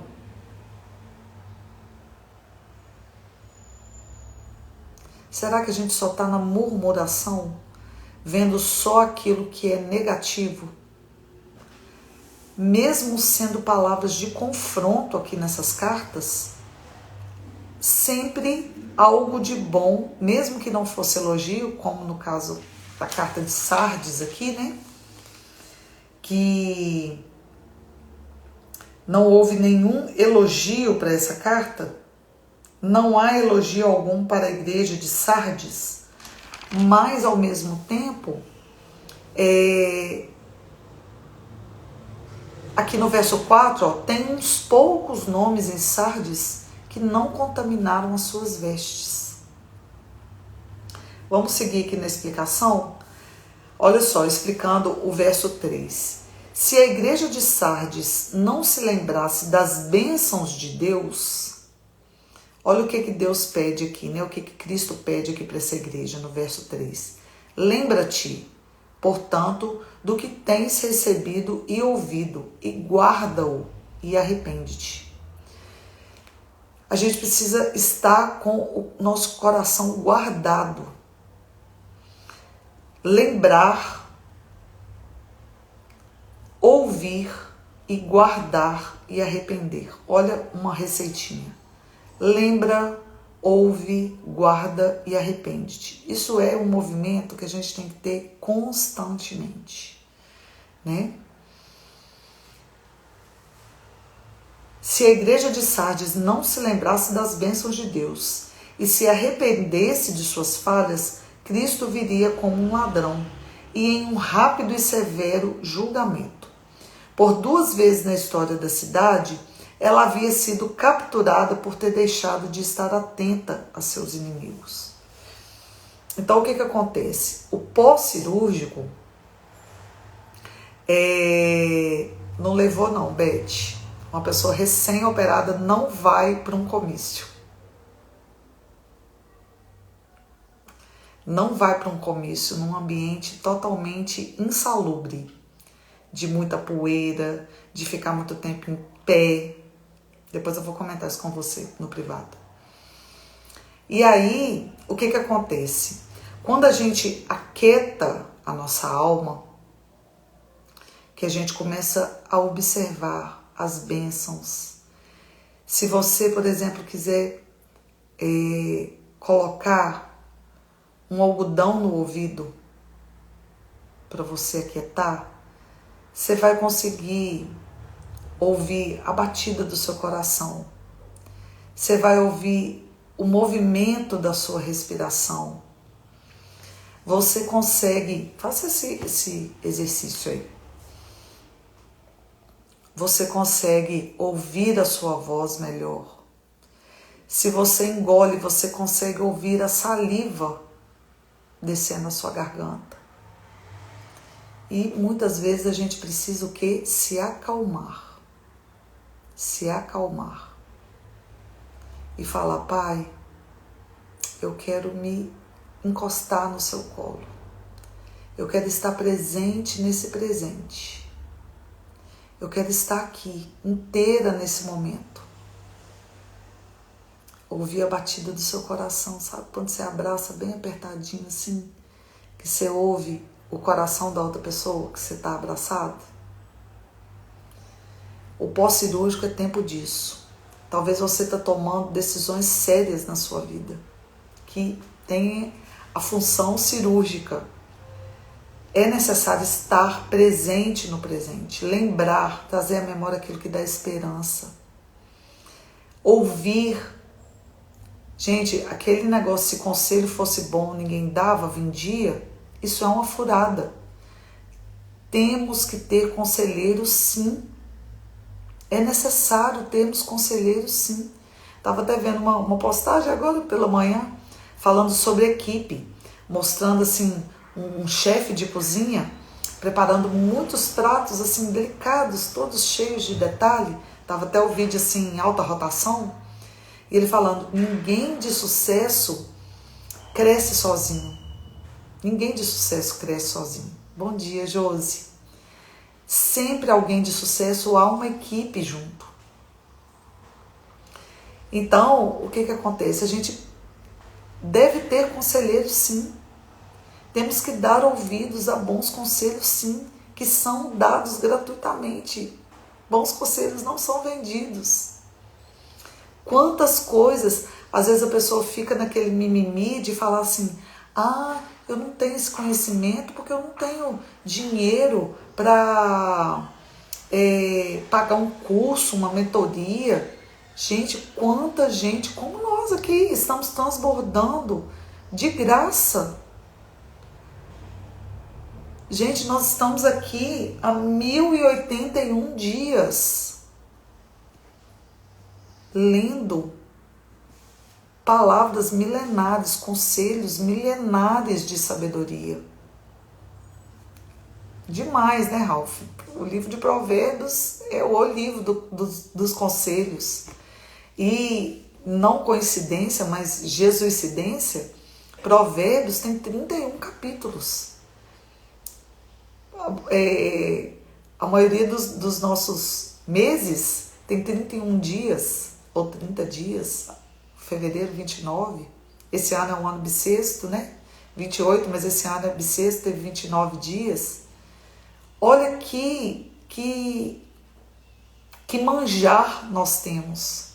Será que a gente só está na murmuração, vendo só aquilo que é negativo? Mesmo sendo palavras de confronto aqui nessas cartas, sempre algo de bom, mesmo que não fosse elogio, como no caso da carta de Sardes aqui, né? Que não houve nenhum elogio para essa carta, não há elogio algum para a igreja de Sardes, mas ao mesmo tempo, aqui no verso 4, tem uns poucos nomes em Sardes que não contaminaram as suas vestes. Vamos seguir aqui na explicação? Olha só, explicando o verso 3. Se a igreja de Sardes não se lembrasse das bênçãos de Deus, olha o que Deus pede aqui, né? O que Cristo pede aqui para essa igreja no verso 3. Lembra-te, portanto, do que tens recebido e ouvido, e guarda-o e arrepende-te. A gente precisa estar com o nosso coração guardado. Lembrar, ouvir e guardar e arrepender. Olha uma receitinha. Lembra, ouve, guarda e arrepende-te. Isso é um movimento que a gente tem que ter constantemente, né? Se a igreja de Sardes não se lembrasse das bênçãos de Deus e se arrependesse de suas falhas, Cristo viria como um ladrão e em um rápido e severo julgamento. Por 2 vezes na história da cidade, ela havia sido capturada por ter deixado de estar atenta a seus inimigos. Então, o que acontece? O pós-cirúrgico não levou não, Beth. Uma pessoa recém-operada não vai para um comício. Não vai para um comício num ambiente totalmente insalubre, de muita poeira, de ficar muito tempo em pé. Depois eu vou comentar isso com você no privado. E aí, o que acontece? Quando a gente aquieta a nossa alma, que a gente começa a observar as bênçãos. Se você, por exemplo, quiser colocar um algodão no ouvido para você aquietar, você vai conseguir ouvir a batida do seu coração. Você vai ouvir o movimento da sua respiração. Você consegue, faça esse exercício aí. Você consegue ouvir a sua voz melhor. Se você engole, você consegue ouvir a saliva descendo a sua garganta. E muitas vezes a gente precisa o quê? Se acalmar. Se acalmar. e falar: Pai, eu quero me encostar no seu colo. Eu quero estar presente nesse presente. Eu quero estar aqui, inteira nesse momento. Ouvir a batida do seu coração, sabe? Quando você abraça bem apertadinho assim, que você ouve o coração da outra pessoa que você está abraçado. O pós-cirúrgico é tempo disso. Talvez você está tomando decisões sérias na sua vida, que tem a função cirúrgica. É necessário estar presente no presente, lembrar, trazer à memória aquilo que dá esperança. Ouvir. Gente, aquele negócio, se conselho fosse bom, ninguém dava, vendia, isso é uma furada. Temos que ter conselheiros, sim. É necessário termos conselheiros, sim. Estava até vendo uma postagem agora pela manhã, falando sobre equipe, mostrando assim um chefe de cozinha preparando muitos pratos assim delicados, todos cheios de detalhe. Tava até o vídeo assim em alta rotação, e ele falando: ninguém de sucesso cresce sozinho. Ninguém de sucesso cresce sozinho. Bom dia, Josi. Sempre alguém de sucesso, há uma equipe junto. Então, o que acontece? A gente deve ter conselheiros, sim. Temos que dar ouvidos a bons conselhos, sim, que são dados gratuitamente. Bons conselhos não são vendidos. Quantas coisas, às vezes a pessoa fica naquele mimimi de falar assim: ah, eu não tenho esse conhecimento porque eu não tenho dinheiro para pagar um curso, uma mentoria. Gente, quanta gente, como nós aqui, estamos transbordando de graça. Gente, nós estamos aqui há 1081 dias lendo palavras milenares, conselhos milenares de sabedoria. Demais, né, Ralph? O livro de Provérbios é o livro dos conselhos. E não coincidência, mas jesuicidência, Provérbios tem 31 capítulos. A maioria dos nossos meses tem 31 dias, ou 30 dias, fevereiro 29, esse ano é um ano bissexto, né? 28, mas esse ano é bissexto, teve 29 dias. Olha que manjar nós temos.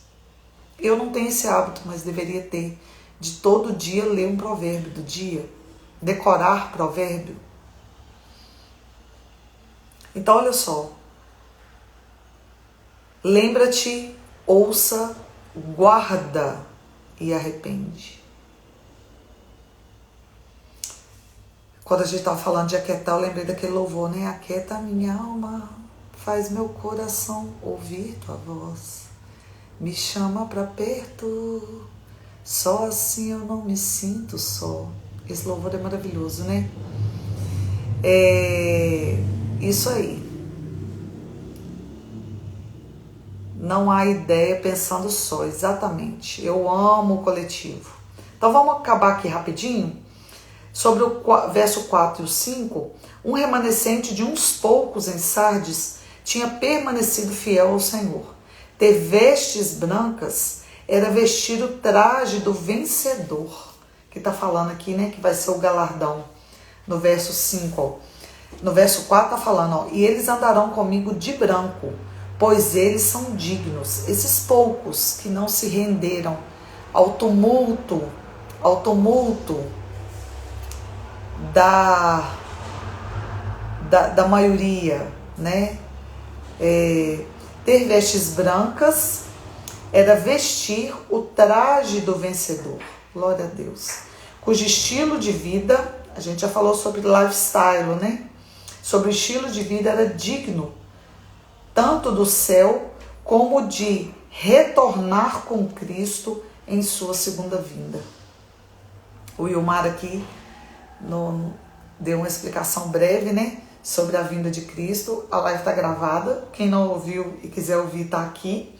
Eu não tenho esse hábito, mas deveria ter, de todo dia ler um provérbio do dia, decorar provérbio. Então, olha só, lembra-te, ouça, guarda e arrepende. Quando a gente estava falando de aquietar, eu lembrei daquele louvor, né? Aquieta a minha alma, faz meu coração ouvir tua voz, me chama pra perto, só assim eu não me sinto só. Esse louvor é maravilhoso, né? Isso aí. Não há ideia pensando só, exatamente. Eu amo o coletivo. Então vamos acabar aqui rapidinho. Sobre o verso 4 e o 5, um remanescente de uns poucos em Sardes tinha permanecido fiel ao Senhor. Ter vestes brancas era vestir o traje do vencedor. Que está falando aqui, né? Que vai ser o galardão. No verso 5, ó. No verso 4 está falando, ó, e eles andarão comigo de branco, pois eles são dignos. Esses poucos que não se renderam ao tumulto da maioria, né? Ter vestes brancas era vestir o traje do vencedor. Glória a Deus. Cujo estilo de vida, a gente já falou sobre lifestyle, né? Sobre o estilo de vida era digno, tanto do céu como de retornar com Cristo em sua segunda vinda. O Wilmar aqui deu uma explicação breve, né, sobre a vinda de Cristo. A live está gravada, quem não ouviu e quiser ouvir está aqui.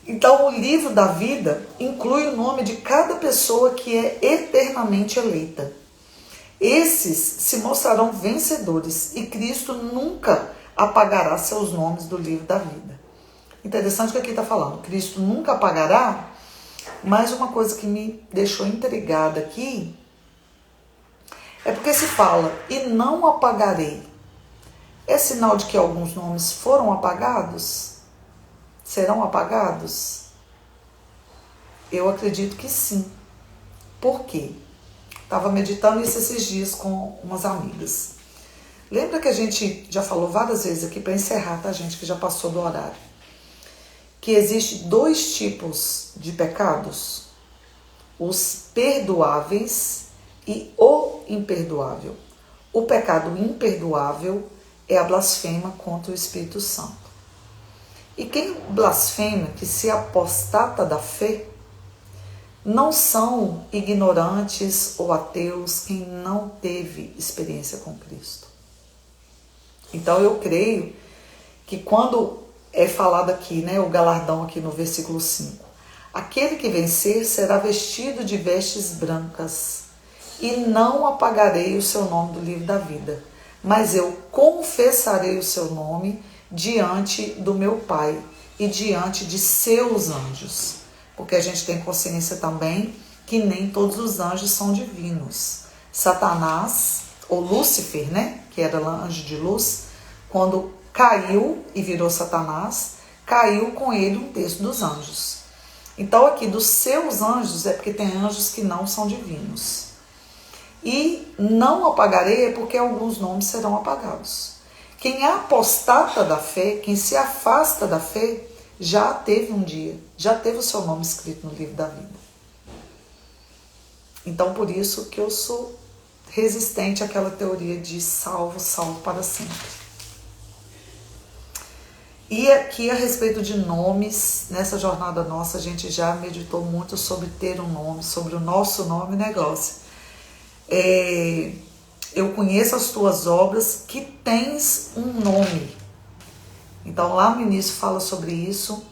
Então, o livro da vida inclui o nome de cada pessoa que é eternamente eleita. Esses se mostrarão vencedores e Cristo nunca apagará seus nomes do livro da vida. Interessante que aqui está falando, Cristo nunca apagará, mas uma coisa que me deixou intrigada aqui é porque se fala, e não apagarei. É sinal de que alguns nomes foram apagados? Serão apagados? Eu acredito que sim. Por quê? Estava meditando isso esses dias com umas amigas. Lembra que a gente já falou várias vezes aqui, para encerrar, tá, gente, que já passou do horário, que existe 2 tipos de pecados, os perdoáveis e o imperdoável. O pecado imperdoável é a blasfema contra o Espírito Santo. E quem blasfema, que se apostata da fé, não são ignorantes ou ateus quem não teve experiência com Cristo. Então eu creio que quando é falado aqui, né, o galardão aqui no versículo 5, aquele que vencer será vestido de vestes brancas, e não apagarei o seu nome do livro da vida, mas eu confessarei o seu nome diante do meu Pai e diante de seus anjos. Porque a gente tem consciência também que nem todos os anjos são divinos. Satanás, ou Lúcifer, né, que era anjo de luz, quando caiu e virou Satanás, caiu com ele um terço dos anjos. Então aqui dos seus anjos é porque tem anjos que não são divinos. E não apagarei é porque alguns nomes serão apagados. Quem é apostata da fé, quem se afasta da fé, já teve um dia, já teve o seu nome escrito no livro da vida. Então por isso que eu sou resistente àquela teoria de salvo, salvo para sempre. E aqui a respeito de nomes, nessa jornada nossa a gente já meditou muito sobre ter um nome, sobre o nosso nome e negócio. Eu conheço as tuas obras que tens um nome. Então lá no início fala sobre isso.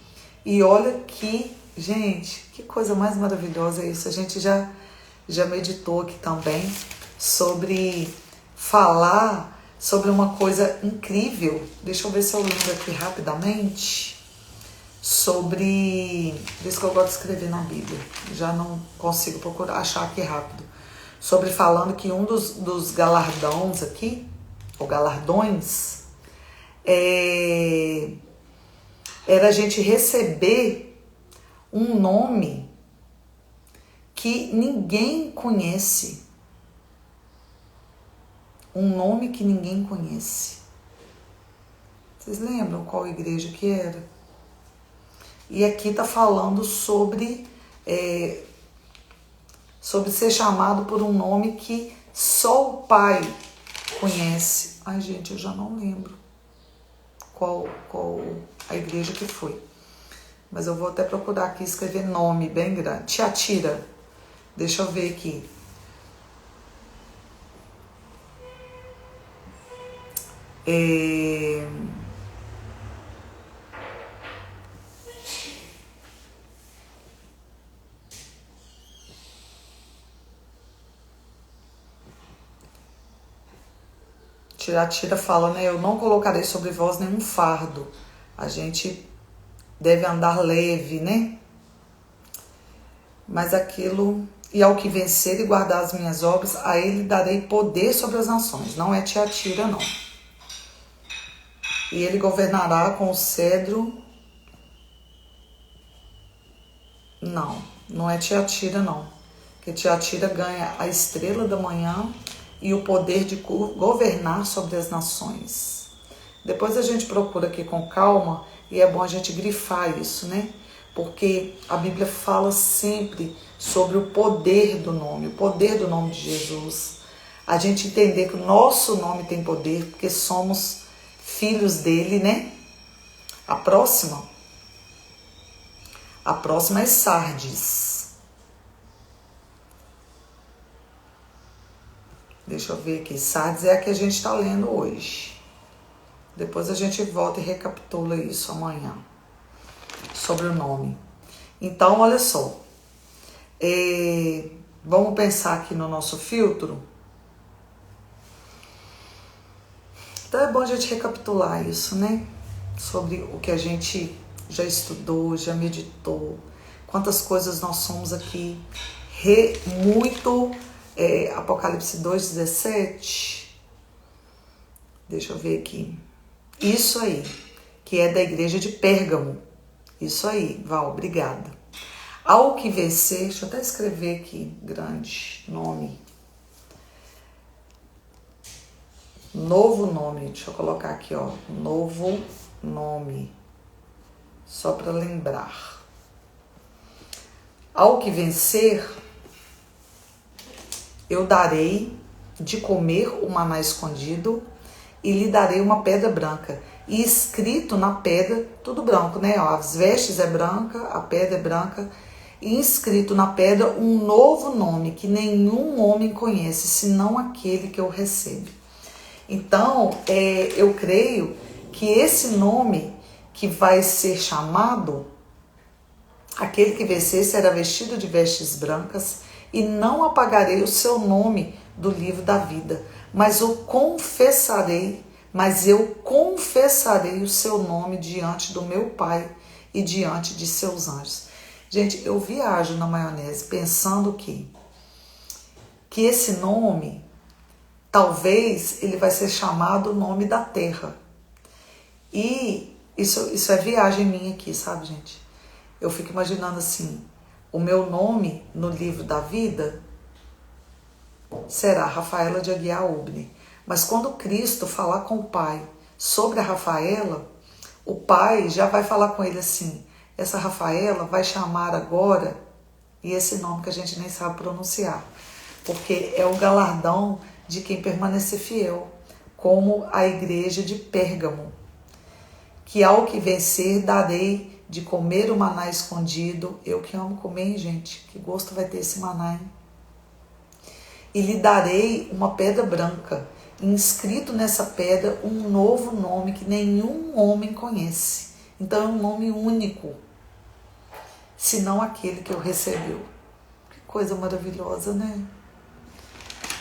E olha que, gente, que coisa mais maravilhosa é isso. A gente já meditou aqui também sobre falar sobre uma coisa incrível. Deixa eu ver se eu lembro aqui rapidamente. Sobre... Isso que eu gosto de escrever na Bíblia. Já não consigo procurar, achar aqui rápido. Sobre falando que um dos galardões aqui, ou galardões, era a gente receber um nome que ninguém conhece. Um nome que ninguém conhece. Vocês lembram qual igreja que era? E aqui está falando sobre ser chamado por um nome que só o Pai conhece. Ai, gente, eu já não lembro qual a igreja que foi. Mas eu vou até procurar aqui, escrever nome bem grande. Tiatira. Deixa eu ver aqui. Tiatira fala, né? Eu não colocarei sobre vós nenhum fardo. A gente deve andar leve, né? Mas aquilo... E ao que vencer e guardar as minhas obras, a ele darei poder sobre as nações. Não é Tiatira, não. E ele governará com o cedro... Não é Tiatira, não. Porque Tiatira ganha a estrela da manhã e o poder de governar sobre as nações. Depois a gente procura aqui com calma e é bom a gente grifar isso, né? Porque a Bíblia fala sempre sobre o poder do nome de Jesus. A gente entender que o nosso nome tem poder porque somos filhos dele, né? A próxima é Sardes. Deixa eu ver aqui. Sardes é a que a gente está lendo hoje. Depois a gente volta e recapitula isso amanhã. sobre o nome. Então, olha só. Vamos pensar aqui no nosso filtro. Então é bom a gente recapitular isso, né? Sobre o que a gente já estudou, já meditou. Quantas coisas nós somos aqui. Apocalipse 2,17. Deixa eu ver aqui. Isso aí, que é da igreja de Pérgamo. Isso aí, Val, obrigada. Ao que vencer, deixa eu até escrever aqui, grande nome. Novo nome, deixa eu colocar aqui, ó. Novo nome. Só para lembrar. Ao que vencer, eu darei de comer o maná escondido e lhe darei uma pedra branca. E escrito na pedra, tudo branco, né? Ó, as vestes é branca, a pedra é branca. E inscrito na pedra um novo nome que nenhum homem conhece, senão aquele que eu recebe. Então, eu creio que esse nome que vai ser chamado, aquele que vencer será vestido de vestes brancas, e não apagarei o seu nome do livro da vida, mas eu confessarei o seu nome diante do meu Pai e diante de seus anjos. Gente, eu viajo na maionese pensando que esse nome, talvez ele vai ser chamado o nome da terra. E isso é viagem minha aqui, sabe, gente? Eu fico imaginando assim, o meu nome no livro da vida será Rafaela de Aguiar Ubne. Mas quando Cristo falar com o Pai sobre a Rafaela, o Pai já vai falar com ele assim, essa Rafaela vai chamar agora, e esse nome que a gente nem sabe pronunciar, porque é o galardão de quem permanecer fiel, como a igreja de Pérgamo, que ao que vencer darei de comer o maná escondido. Eu que amo comer, hein, gente? Que gosto vai ter esse maná, hein? E lhe darei uma pedra branca, e inscrito nessa pedra um novo nome que nenhum homem conhece. Então é um nome único, senão aquele que o recebeu. Que coisa maravilhosa, né?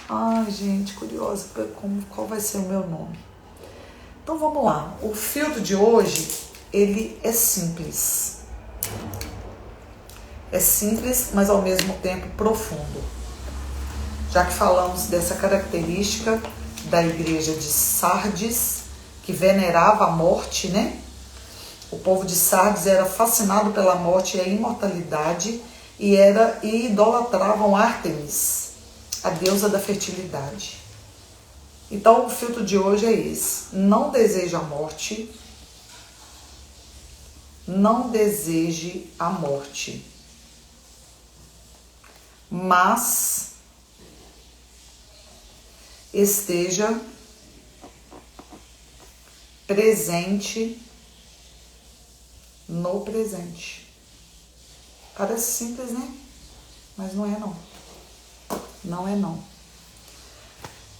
Ai, gente, curiosa qual vai ser o meu nome. Então vamos lá. O filtro de hoje, ele é simples. É simples, mas ao mesmo tempo profundo. Já que falamos dessa característica da igreja de Sardes, que venerava a morte, né? O povo de Sardes era fascinado pela morte e a imortalidade e idolatravam Ártemis, a deusa da fertilidade. Então o filtro de hoje é esse: não deseje a morte, não deseje a morte, mas esteja presente no presente. Parece simples, né? Mas não é não. Não é não.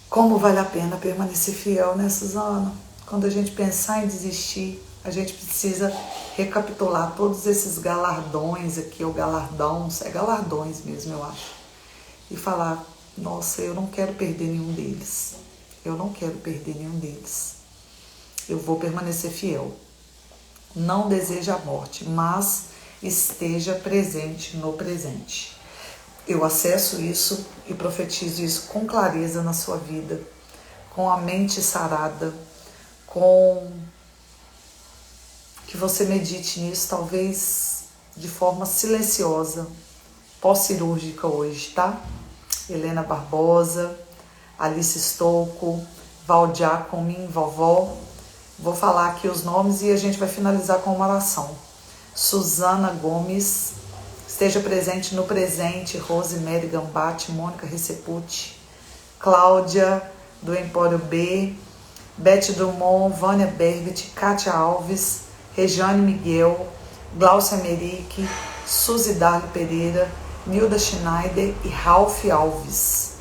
Como vale a pena permanecer fiel, né, Suzana? Quando a gente pensar em desistir, a gente precisa recapitular todos esses galardões aqui, ou galardões, galardões mesmo, eu acho. E falar, nossa, eu não quero perder nenhum deles. Eu não quero perder nenhum deles. Eu vou permanecer fiel. Não deseja a morte, mas esteja presente no presente. Eu acesso isso e profetizo isso com clareza na sua vida, com a mente sarada, com que você medite nisso, talvez de forma silenciosa, pós-cirúrgica hoje, tá? Helena Barbosa, Alice Stocco, Valdiacomin, vovó. Vou falar aqui os nomes e a gente vai finalizar com uma oração. Suzana Gomes, esteja presente no presente. Rosemary Gambatti, Mônica Receputi, Cláudia do Empório B, Beth Drummond, Vânia Berbet, Kátia Alves, Regiane Miguel, Glaucia Merick, Suzy Darly Pereira, Nilda Schneider e Ralph Alves.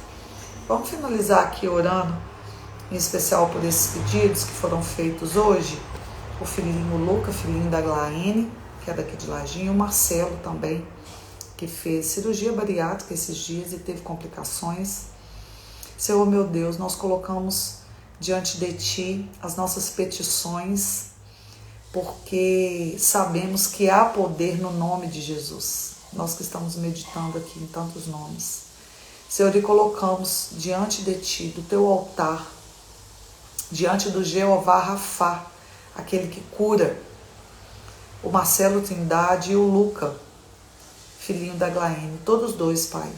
Vamos finalizar aqui orando, em especial por esses pedidos que foram feitos hoje. O filhinho Luca, filhinho da Glaine, que é daqui de Lajinha, o Marcelo também, que fez cirurgia bariátrica esses dias e teve complicações. Senhor meu Deus, nós colocamos diante de Ti as nossas petições, porque sabemos que há poder no nome de Jesus. Nós que estamos meditando aqui em tantos nomes. Senhor, e colocamos diante de Ti, do Teu altar, diante do Jeová Rafá, aquele que cura, o Marcelo Trindade e o Luca, filhinho da Glaine, todos dois, Pai.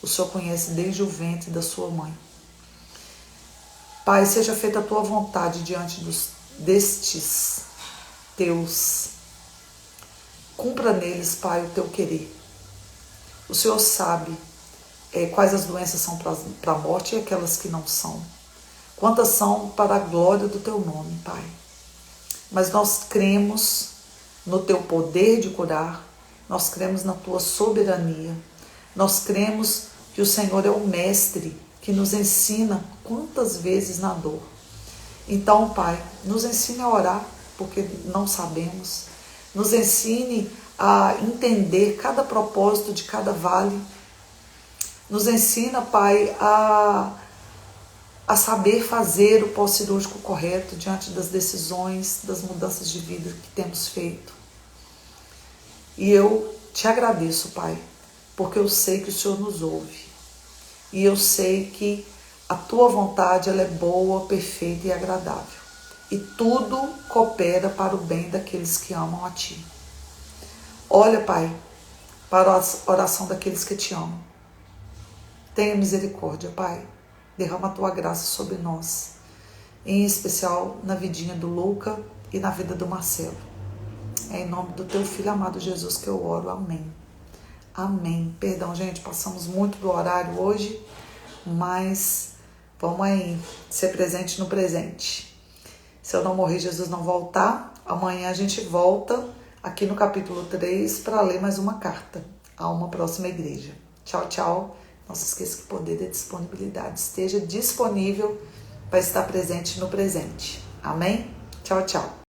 O Senhor conhece desde o ventre da sua mãe. Pai, seja feita a Tua vontade diante destes Teus. Cumpra neles, Pai, o Teu querer. O Senhor sabe quais as doenças são para a morte e aquelas que não são. Quantas são para a glória do Teu nome, Pai. Mas nós cremos no Teu poder de curar, nós cremos na Tua soberania, nós cremos que o Senhor é o Mestre que nos ensina quantas vezes na dor. Então, Pai, nos ensine a orar, porque não sabemos, nos ensine a entender cada propósito de cada vale, nos ensina, Pai, a saber fazer o pós-cirúrgico correto diante das decisões, das mudanças de vida que temos feito. E eu Te agradeço, Pai, porque eu sei que o Senhor nos ouve. E eu sei que a Tua vontade ela é boa, perfeita e agradável. E tudo coopera para o bem daqueles que amam a Ti. Olha, Pai, para a oração daqueles que Te amam. Tenha misericórdia, Pai. Derrama a Tua graça sobre nós. Em especial na vidinha do Luca e na vida do Marcelo. É em nome do Teu Filho amado Jesus que eu oro. Amém. Amém. Perdão, gente, passamos muito do horário hoje, mas vamos aí ser presente no presente. Se eu não morrer, Jesus não voltar, amanhã a gente volta aqui no capítulo 3 para ler mais uma carta a uma próxima igreja. Tchau, tchau. Não se esqueça que poder é disponibilidade. Esteja disponível para estar presente no presente. Amém? Tchau, tchau.